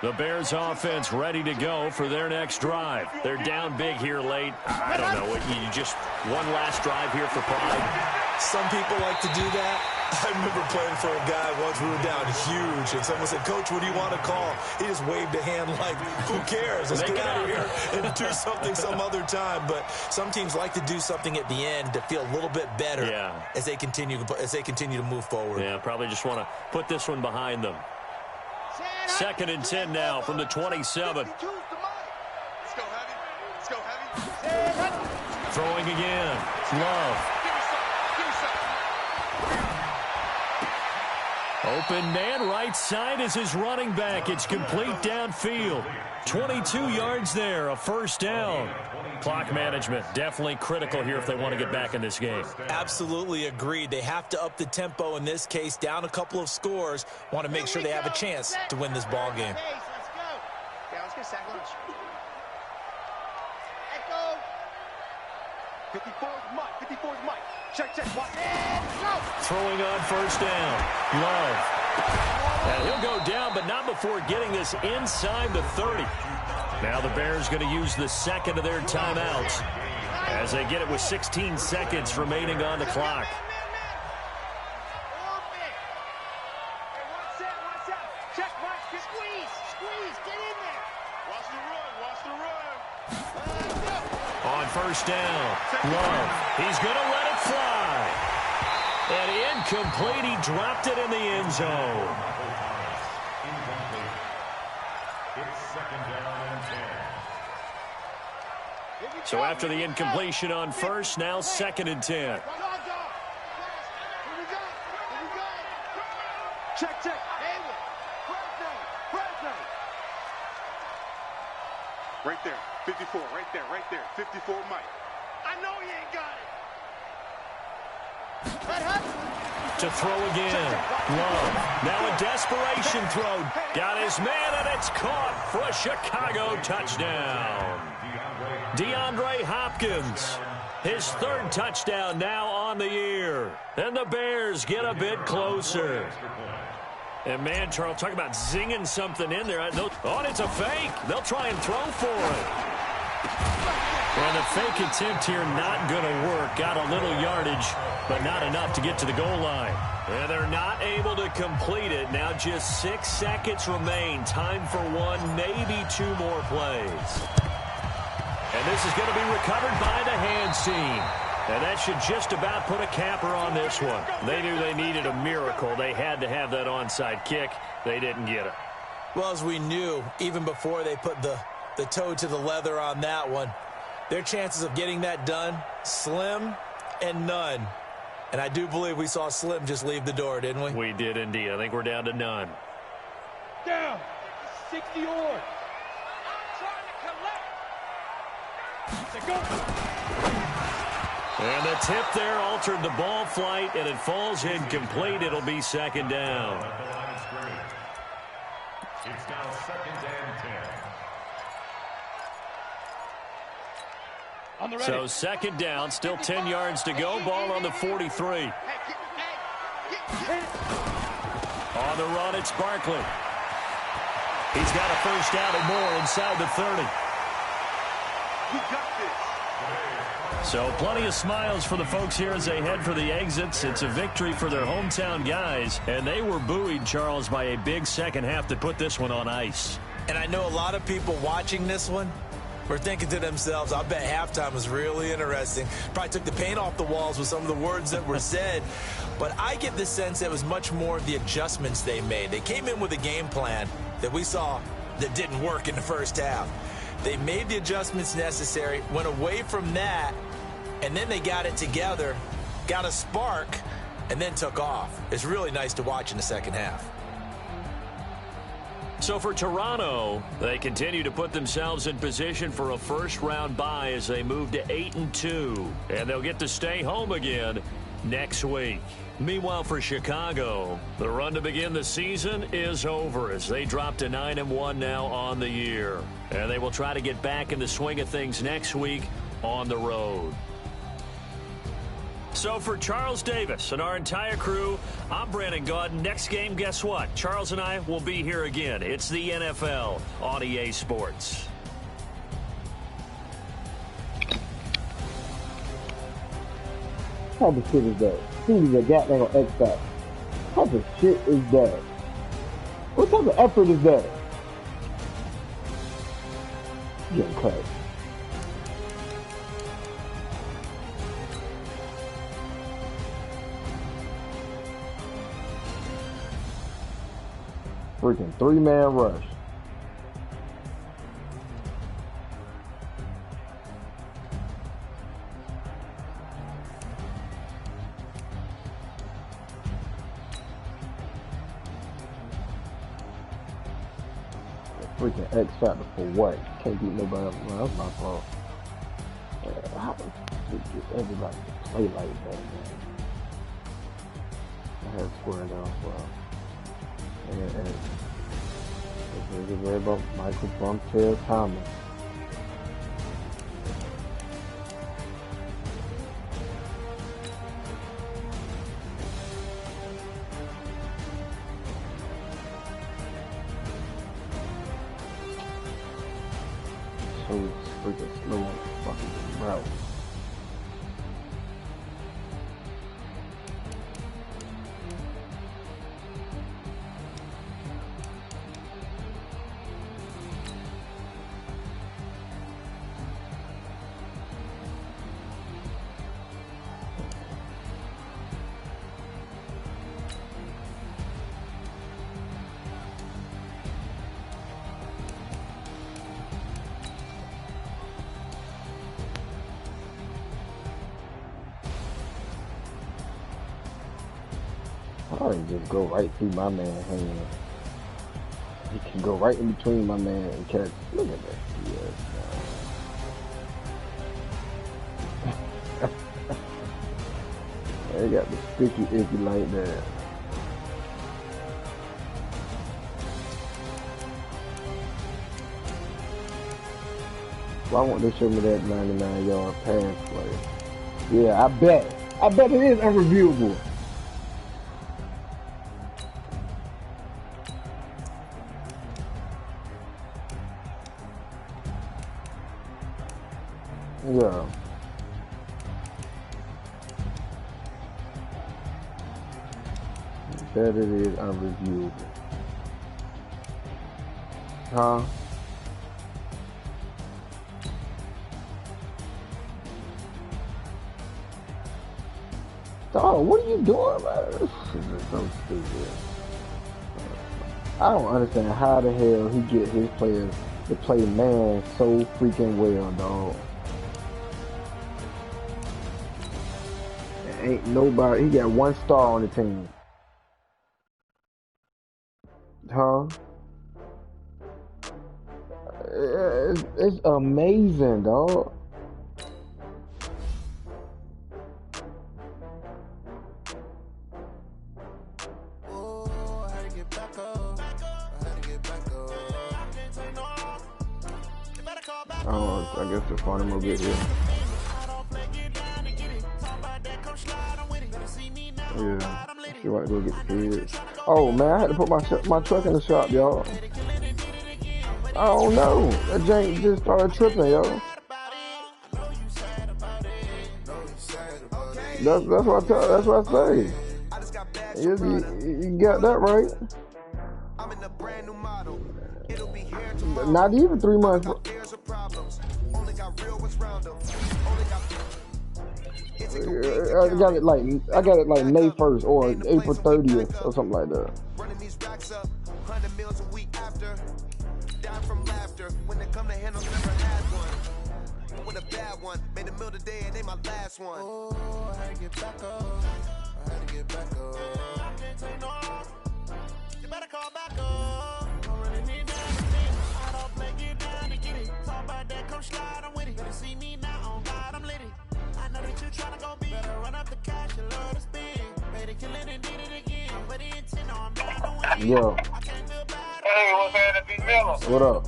The Bears offense ready to go for their next drive. They're down big here late. I don't know. You just one last drive here for pride. Some people like to do that. I remember playing for a guy once. We were down huge, and someone said, "Coach, what do you want to call?" He just waved a hand like, "Who cares? Let's get out of here and do something some other time." But some teams like to do something at the end to feel a little bit better as they continue to move forward. Yeah, probably just want to put this one behind them. 2nd and 10 now from the 27. Let's go, Heavy. Let's go, Heavy. Throwing again. Love. Open man right side is his running back. It's complete downfield. 22 yards there, a 1st down. Clock management definitely critical here if they want to get back in this game. Absolutely agreed. They have to up the tempo in this case, down a couple of scores. Want to make sure they have a chance to win this ball game. Let's go. Yeah, let's get a sack lunch. Let's go. 54 is Mike. 54 is Mike. Check. Watch. Go. Throwing on 1st down. Love. And he'll go down, but not before getting this inside the 30. Now the Bears going to use the 2nd of their timeouts as they get it with 16 seconds remaining on the clock. Check, Mike. Squeeze. Get in there. Watch the run. On 1st down, Love. He's going to let it fly. And incomplete. He dropped it in the end zone. It's second down and 10. So after the incompletion on first, now second and 10. Check, check. Right there. 54, right there, right there. 54, Mike. I know he ain't got it. To throw again. Love. Now a desperation throw. Got his man, and it's caught for a Chicago touchdown. DeAndre Hopkins. His third touchdown now on the year. And the Bears get a bit closer. And, man, Charles, talk about zinging something in there. Oh, it's a fake. They'll try and throw for it. And the fake attempt here not going to work. Got a little yardage, but not enough to get to the goal line. And they're not able to complete it. Now just 6 seconds remain. Time for one, maybe two more plays. And this is going to be recovered by the hands team. And that should just about put a capper on this one. They knew they needed a miracle. They had to have that onside kick. They didn't get it. Well, as we knew, even before they put the toe to the leather on that one, their chances of getting that done, slim and none. And I do believe we saw Slim just leave the door, didn't we? We did indeed. I think we're down to none. Down. 60 or. To go. And the tip there altered the ball flight, and it falls incomplete. It'll be second down. At the line of scrimmage. It's now second and 10. On the ready. So second down, still 10 yards to go. Ball on the 43. On the run, it's Barkley. He's got a first down and more inside the 30. We got this. So plenty of smiles for the folks here as they head for the exits. It's a victory for their hometown guys, and they were buoyed, Charles, by a big second half to put this one on ice. And I know a lot of people watching this one were thinking to themselves, I bet halftime was really interesting. Probably took the paint off the walls with some of the words that were said. But I get the sense it was much more of the adjustments they made. They came in with a game plan that we saw that didn't work in the first half. They made the adjustments necessary, went away from that, and then they got it together, got a spark, and then took off. It's really nice to watch in the second half. So for Toronto, they continue to put themselves in position for a first-round bye as they move to 8-2, and they'll get to stay home again next week. Meanwhile, for Chicago, the run to begin the season is over as they drop to 9-1 now on the year, and they will try to get back in the swing of things next week on the road. So for Charles Davis and our entire crew, I'm Brandon Gaudin. Next game, guess what? Charles and I will be here again. It's the NFL on EA Sports. What type of shit is that? Who's a goddamn X Factor? What type of shit is that? What type of effort is that? Getting cut. Freaking 3-man rush. Freaking X Factor for what? Can't beat nobody else. Well, that's my fault. How the fuck get everybody to play like that, man? I had squared off well. And it's worried about Michael Bumptail Thomas. So it's freaking slow on the fucking route. can just go right through my man's hand. He can go right in between my man and catch. Look at that. Yes, they got the sticky icky like that. Why won't they show me that 99-yard pass play? Yeah, I bet it is unreviewable. Yeah. Bet it is unreviewable. Huh? Oh, what are you doing, man? This is so stupid. I don't understand how the hell he get his players to play man so freaking well, dog. Ain't nobody. He got 1 star on the team. Huh? It's amazing, dog. Oh, I guess the fun will get here. Yeah, she want to go get the kids. Oh man, I had to put my truck in the shop, y'all. I don't know. That jank just started tripping, yo. That's what I say. You got that right. Not even 3 months. I got it like May 1st or April 30th or something like that. Running these racks up, 100 meals a week after. Die from laughter when they come to handle, never had one. With a bad one, made a meal today and they my last one. Oh, I had to get back up. I can't take no. You better call back up. I'm running in down the city. I don't play, get down to get it. Talk about that, come slide, I'm with it. Better see me now, on God, I'm lit it. I know that you tryna go big. Better run up the cash, you love to spend. Better kill it and did it again. But the intent on back to win. Yo. I can't feel bad. Hey, what's happening, Big Miller? What up?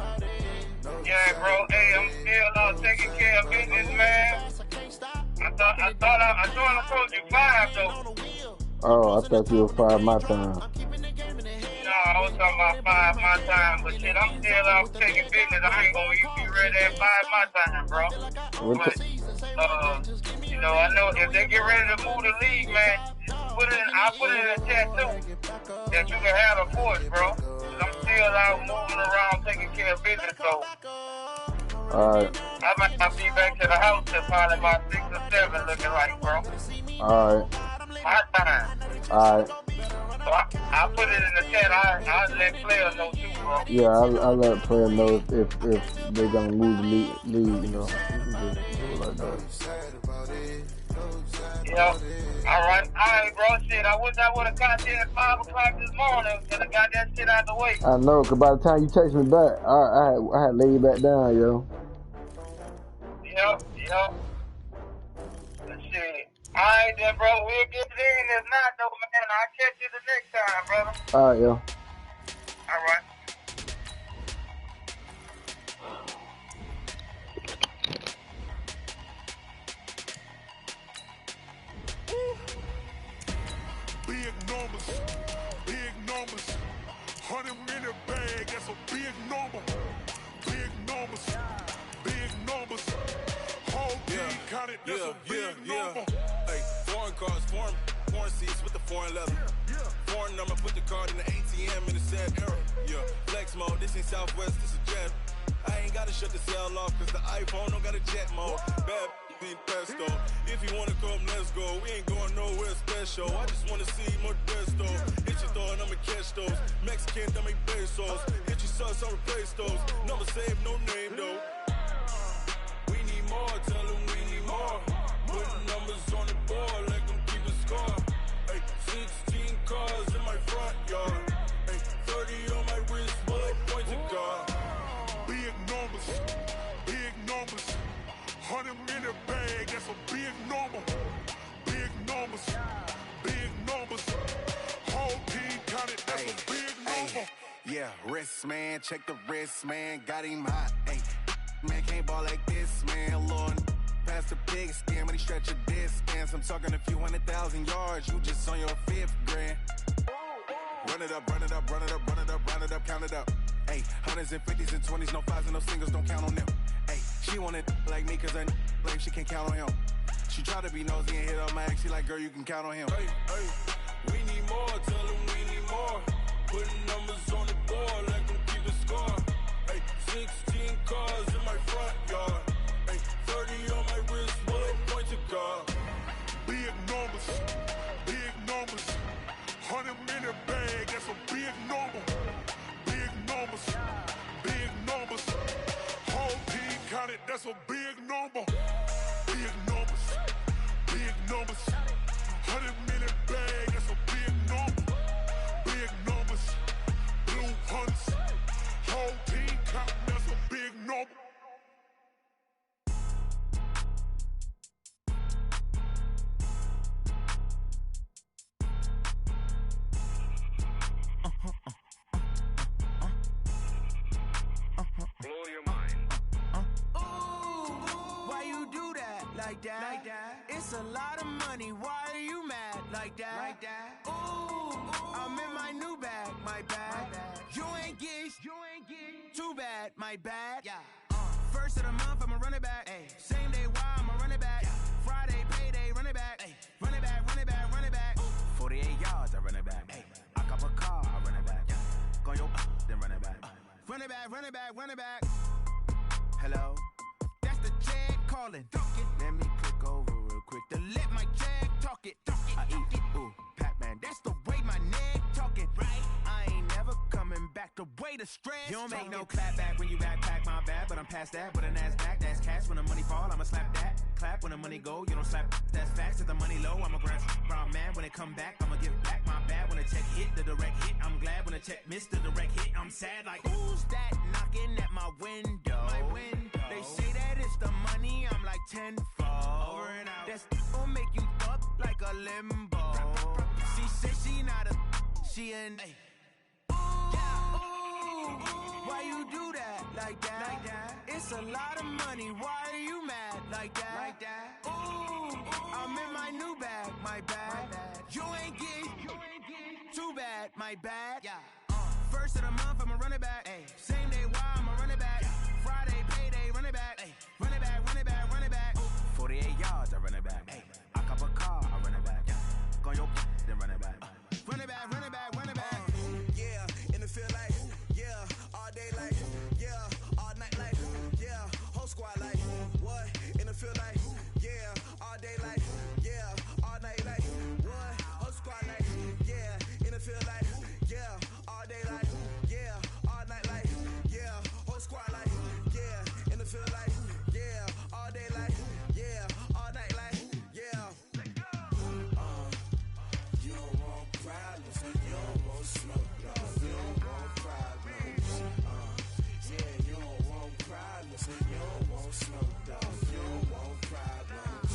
Yeah, bro. Hey, I'm still taking care of business, man. I thought I'm supposed to be 5 though. Oh, I thought you were 5 my time. No, I was talking about 5 my time, but shit, I'm still out taking business. I ain't gonna even be ready at 5 my time, bro. But, you know, I know if they get ready to move the league, man, I'll put it in the chat too, that you can have a force, bro. I'm still out moving around taking care of business, so Alright. I might not be back to the house till probably about 6 or 7 looking like, bro. Alright. My time. Alright. So I'll put it in the chat. I'll let players know too, bro. Yeah, I'll let players know if they're gonna move the league, you know. Just like that. Yep. Alright, bro. Shit, I wish I would have got there at 5 o'clock this morning. Could have got that shit out the way. I know, cause by the time you text me back, I had laid you back down, yo. Yep. Shit. Alright then, bro. We'll get it in. If not, though, man, I'll catch you the next time, brother. Alright, yo. Alright. Big numbers. 100 minute bag, that's a big number. Big numbers. Whole team counted, that's a big number. Hey, foreign cars, foreign seats with the foreign leather. Foreign number, put the card in the ATM in the sad era. Yeah, flex mode, this ain't Southwest, this is jet. I ain't gotta shut the cell off, cause the iPhone don't got a jet mode. Bad pesto. If you wanna come, let's go. We ain't going nowhere special. I just wanna see more Modesto. Hit your thought, I'ma catch those. Mexican, I make pesos. Hit your sus, I'll replace those. Number save, no name though. We need more, tell them we need more. Put numbers on the board, let them keep a score. Hey, 16 cars. big numbers, big numbers. 100-minute bag, that's a big number. Big numbers, big numbers. Whole team counted, that's a big number. Yeah, wrist, man, check the wrist, man. Got him hot, ayy. Man, can't ball like this, man. Lord, past the big skin when he stretch a distance. I'm talking a few 100,000 yards. You just on your 5th grand. Run it up, run it up, run it up, run it up, run it up, count it up. Ayy, 100s and 50s and 20s, no 5s and no singles, don't count on them. Ayy, she want it like me, cause her blame, she can't count on him. She try to be nosy and hit up my ex, she like, girl, you can count on him. Hey, we need more, tell them we need more. Putting numbers on the board, let them keep the score. Hey, 16 cars in my front yard. Hey, 30 on my wrist, bullet point to God. Big numbers, big numbers. 100-minute bag, that's a big number. Big numbers, big numbers. Whole team counted, that's a big number. Big numbers, big numbers. 100-minute bag, that's a big number. Big numbers, blue hunts. Whole team counting, that's a big number. Blow your mind. Why you do that like that? Like that? It's a lot of money. Why are you mad like that? Like that? Ooh, I'm in my new bag, my bad. You ain't get too bad, my bad. Yeah. First of the month, I'ma run it back. Ay. Same day, why I'ma run it back. Yeah. Friday, payday, run it back. Ay. Run it back, run it back, run it back. 48 yards, I run it back. Ay. I cop a car, I run it back. Yeah. Go your then run it back. Run it back, run it back, run it back. Hello? That's the jag calling. Let me click over real quick to let my jag talk it. I eat it, ooh, Pac-Man. That's the way my neck talking. Right? I ain't never coming back the way the stress. You don't make no clap back when you backpack my bad, but I'm past that. But a NASDAQ, that's cash. When the money fall, I'ma slap that. Clap when the money go, you don't slap. That's facts. If the money low, I'ma grab brown man. When it come back, I'ma give back my bad. When the check hit, the direct hit, I'm glad. When the check missed, the direct hit, I'm sad. Like, who's that knocking at my window? My window. They say that it's the money, I'm like tenfold. Over and out. That's gon' make you up like a limbo. She said she not a, she an. Ay. Why you do that like that? Like that? It's a lot of money. Why are you mad like that? Like that? Ooh, I'm in my new bag, my bad. You ain't get too bad, my bad. Yeah. First of the month, I'ma run it back. Ay. Same day, why I'ma run it back. Yeah. Friday, payday, run it back. Ay. Run it back, run it back, run it back. 48 yards, I run it back. Ay. I cop a car, I run it back. Yeah. Go your then run it back. Run it back, run it back, run it back. Yeah, in the field like, yeah, all day like, yeah, all night like, yeah, whole squad like, what? In the field like, yeah, all day like, yeah, all night like, what? Whole squad like, yeah, in the field like, yeah, all day like, yeah, all night like, yeah, whole squad like, yeah, in the field like, yeah, all day like, yeah, all night like, yeah. You don't want problems, you don't want smoke, dog. You don't want problems. Yeah, you don't want problems, you don't want smoke, dog. You don't want problems.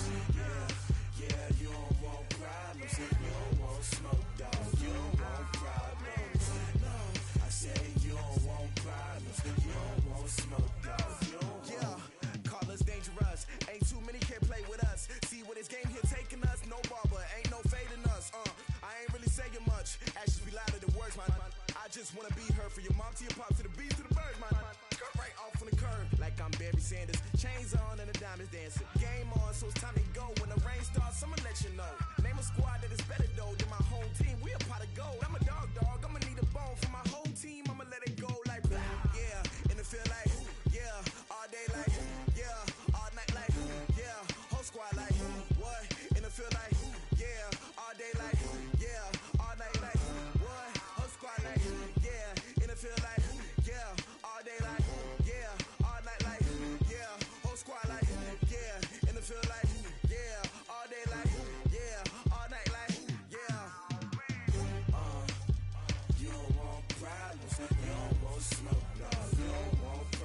Yeah, you don't want problems, you don't want smoke, dog. You don't want problems. No, I said you don't want problems, you don't want smoke, dog. You don't want. Yeah, call us dangerous. Ain't too many can play with us. See what this game here taking us? No barber, ain't no fading us. I ain't really saying much. Actions be louder than words, man. I just wanna be heard. For your mom to your pop to the beat to the birds, man. Cut right off on the curb, like I'm Barry Sanders. Chains on and the diamonds dancing. Game on, so it's time to go. When the rain starts, I'ma let you know. Name a squad that is better though than my home team. We a pot of gold. I'm a dog. I'ma need a bone for my whole team. I'ma let it go like blah. Yeah, in the field like, yeah, all day like, yeah, all night like, yeah, whole squad like, what? In the field like, yeah, all day like, yeah, all night like, what? Whole squad like, yeah, in the field like, yeah, all day like, yeah, all night like, yeah, whole squad like, yeah, in the field like, yeah, all day like, yeah, all night like, yeah. You don't want problems, you don't want smoke, dog. You don't want problems.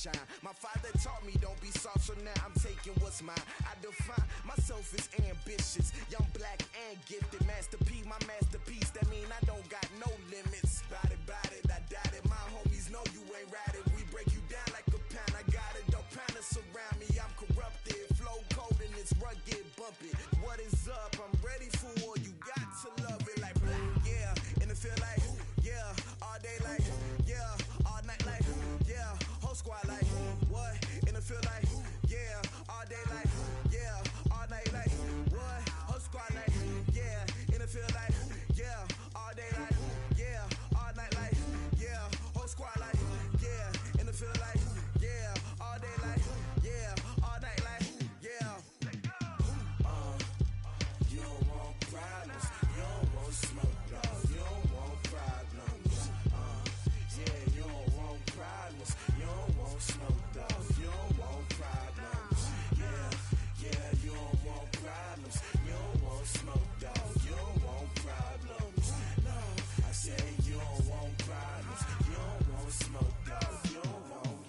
shine. My father taught me don't be soft, so now I'm taking what's mine. I define myself as ambitious, young, black, and gifted. Master P, my masterpiece, that mean I don't got no limits. Bout it, I doubt it. My homies know you ain't ride it. We break you down like a pound. I got it, don't pound us around me. I'm corrupted, flow cold and it's rugged, bumpy. What is up? I'm ready for war. You got to love it like yeah, and it feel like yeah, all day like yeah, all night like yeah, whole squad like what? And it feel like yeah, all day like yeah, all night like what? Whole squad like yeah, and it feel like yeah, all day like yeah, all night like yeah, whole squad like yeah, and it feel like yeah, all day like yeah, all night like yeah. You don't want problems, you don't want smoke, dog. You don't want problems. Yeah, you don't want problems, you don't want smoke, dog. You don't want problems. Yeah, you don't want problems, you don't want smoke, dog. You don't want problems. No, I say you don't want problems, you don't want smoke, dog. You don't want.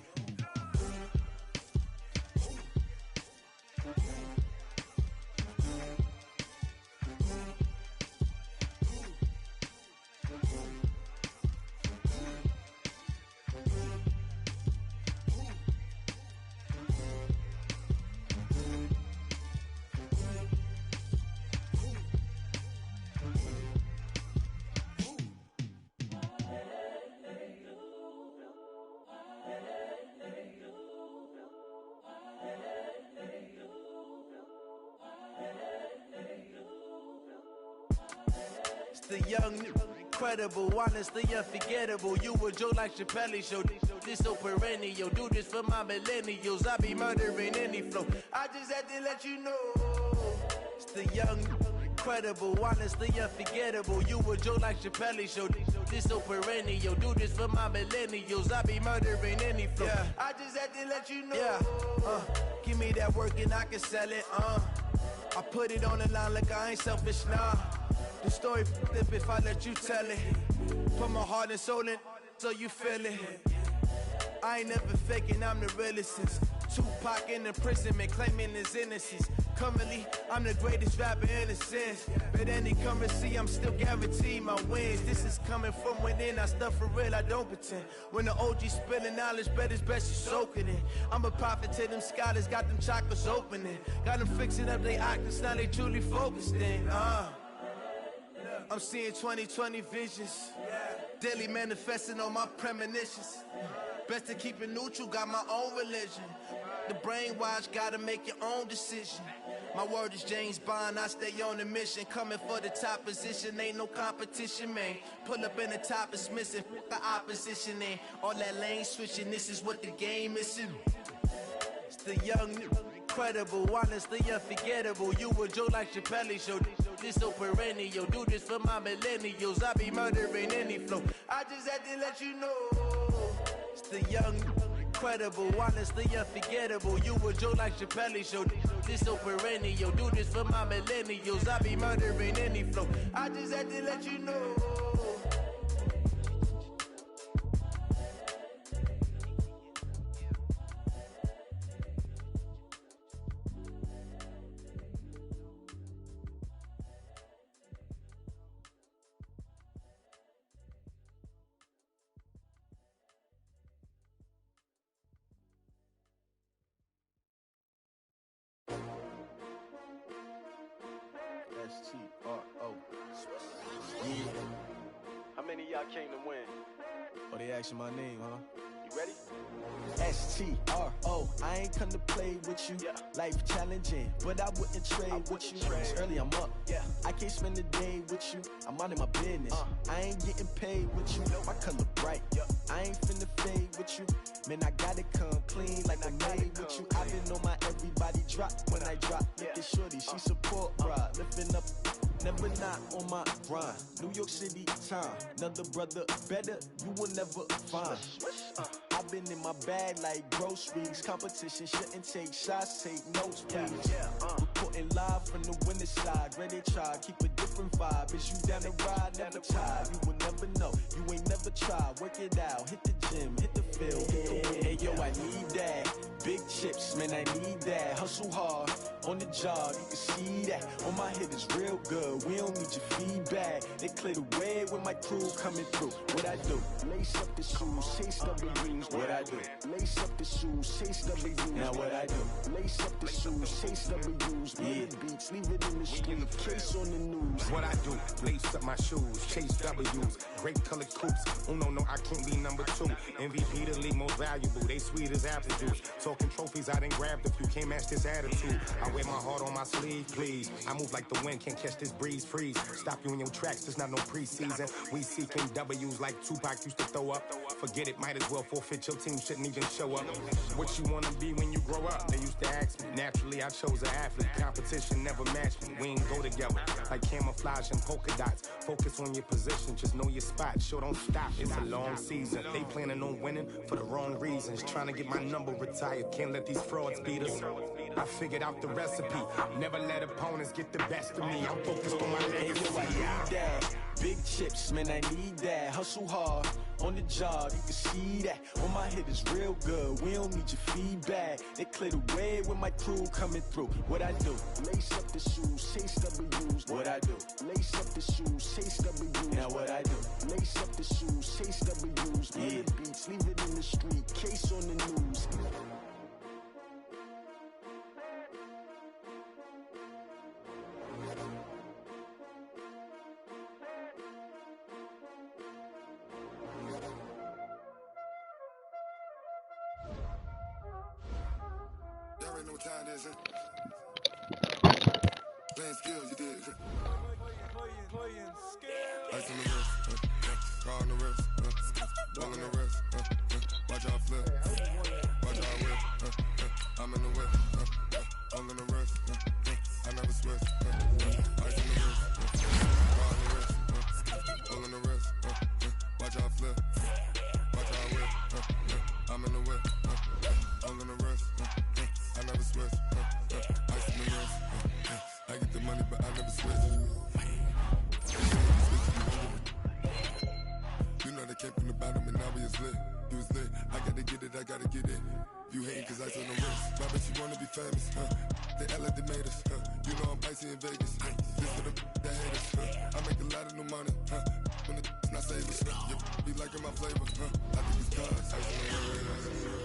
The young, incredible, honestly unforgettable. You a joke like Chappelle Show. This so perennial. Do this for my millennials. I be murdering any flow. I just had to let you know. It's the young, incredible, honestly unforgettable. You a joke like Chappelle Show. This so perennial. Do this for my millennials. I be murdering any flow. Yeah. I just had to let you know. Yeah. Give me that work and I can sell it. I put it on the line like I ain't selfish, nah. The story flip if I let you tell it. Put my heart and soul in so you feel it. I ain't never faking, I'm the realest since Tupac in imprisonment, claiming his innocence. Currently, I'm the greatest rapper in a sense. But any currency, I'm still guaranteed my wins. This is coming from within, I stuff for real, I don't pretend. When the OG spilling knowledge, bet it's best you soak it in. I'm a prophet to them scholars, got them chakras opening. Got them fixing up they octaves, now they truly focused in. I'm seeing 2020 visions, daily manifesting on my premonitions. Best to keep it neutral, got my own religion. The brainwash, gotta make your own decision. My word is James Bond, I stay on a mission. Coming for the top position, ain't no competition, man. Pull up in the top, it's missing, the opposition ain't. All that lane switching, this is what the game is. It's the young, incredible, honestly unforgettable. You a joke like Chappelle Show. This so perennial. Do this for my millennials. I be murdering any flow. I just had to let you know. It's the young, incredible, honestly unforgettable. You a joke like Chappelle Show. This so perennial. Do this for my millennials. I be murdering any flow. I just had to let you know. S-T-R-O. Yeah. How many of y'all came to win? Oh, they asking my name, huh? You ready? S-T-R-O. I ain't come to play with you. Yeah. Life challenging, but I wouldn't trade with you. It's early, I'm up. Yeah. I can't spend the day with you. I'm out of my business. I ain't getting paid with you. My color bright. Yeah. I ain't finna fade with you. Man, I gotta come clean like I made with you. I been on my everybody drop when I drop. Look at shorty, she support rod. Lifting up never not on my grind. New York City time, another brother better, you will never find. I've been in my bag like groceries. Competition shouldn't take shots, take notes, please. Reporting live from the winning side. Ready to try, keep a different vibe. Is you down the ride, never tired. You will never know, you ain't never tried. Work it out, hit the gym, hit the field. Hey yo, I need that. Big chips, man, I need that. Hustle hard, on the job, you can see that. On my head is real good, we don't need your feedback. They clear the way with my crew coming through. What I do? Lace up the shoes, chase W's. What I do? Lace up the shoes, chase W's. Now what I do? Lace up the shoes, chase W's. Yeah. Beats, leave it in the street, case on the news. What I do? Lace up my shoes, chase W's. Great colored coops. Oh no, I can't be number 2. MVP the league most valuable. They sweet as apple juice. Talking trophies, I didn't grab the few. Can't match this attitude. I wear my heart on my sleeve, please. I move like the wind, can't catch this breeze, freeze. Stop you in your tracks, there's not no preseason. We seeking W's like Tupac used to throw up. Forget it, might as well forfeit. Your team shouldn't even show up. What you wanna be when you grow up? They used to ask me. Naturally, I chose an athlete. Competition never matched me. We ain't go together like camouflage and polka dots. Focus on your position, just know your spot. Sure, don't stop. It's a long season. They planning on winning for the wrong reasons. Trying to get my number retired. Can't let these frauds beat us. I figured out the recipe. Never let opponents get the best of me. I'm focused on my legacy. I need that. Big chips, man, I need that. Hustle hard, on the job, you can see that. On my head is real good, we don't need your feedback. They clear the way with my crew coming through. What I do? Lace up the shoes, chase W's. What I do? Lace up the shoes, chase W's. Now what I do? Lace up the shoes, chase W's. Yeah. Beats, leave it in the street, case on the news. Y'all already know what time it is, playing skills, you did. Playing skills. Ice on the wrist, car on the wrist, ball on the wrist, watch out flip, watch out whip, I'm in the whip, all on the wrist, I never switch, ice on the wrist, car on the wrist, ball on the wrist, watch out flip, watch out whip, I'm in the whip, all on the wrist, I never switch, ice on the wrist, I get the money but I never switch. You know they came from the bottom and now we is lit. You was lit, I gotta get it, I gotta get it. You hating cause ice on the wrist. Why bet you wanna be famous, They act like they made us, You know I'm icy in Vegas, This for the that hate us, I make a lot of new money, When the not savers, You be liking my flavor, I think it's cause ice on the wrist.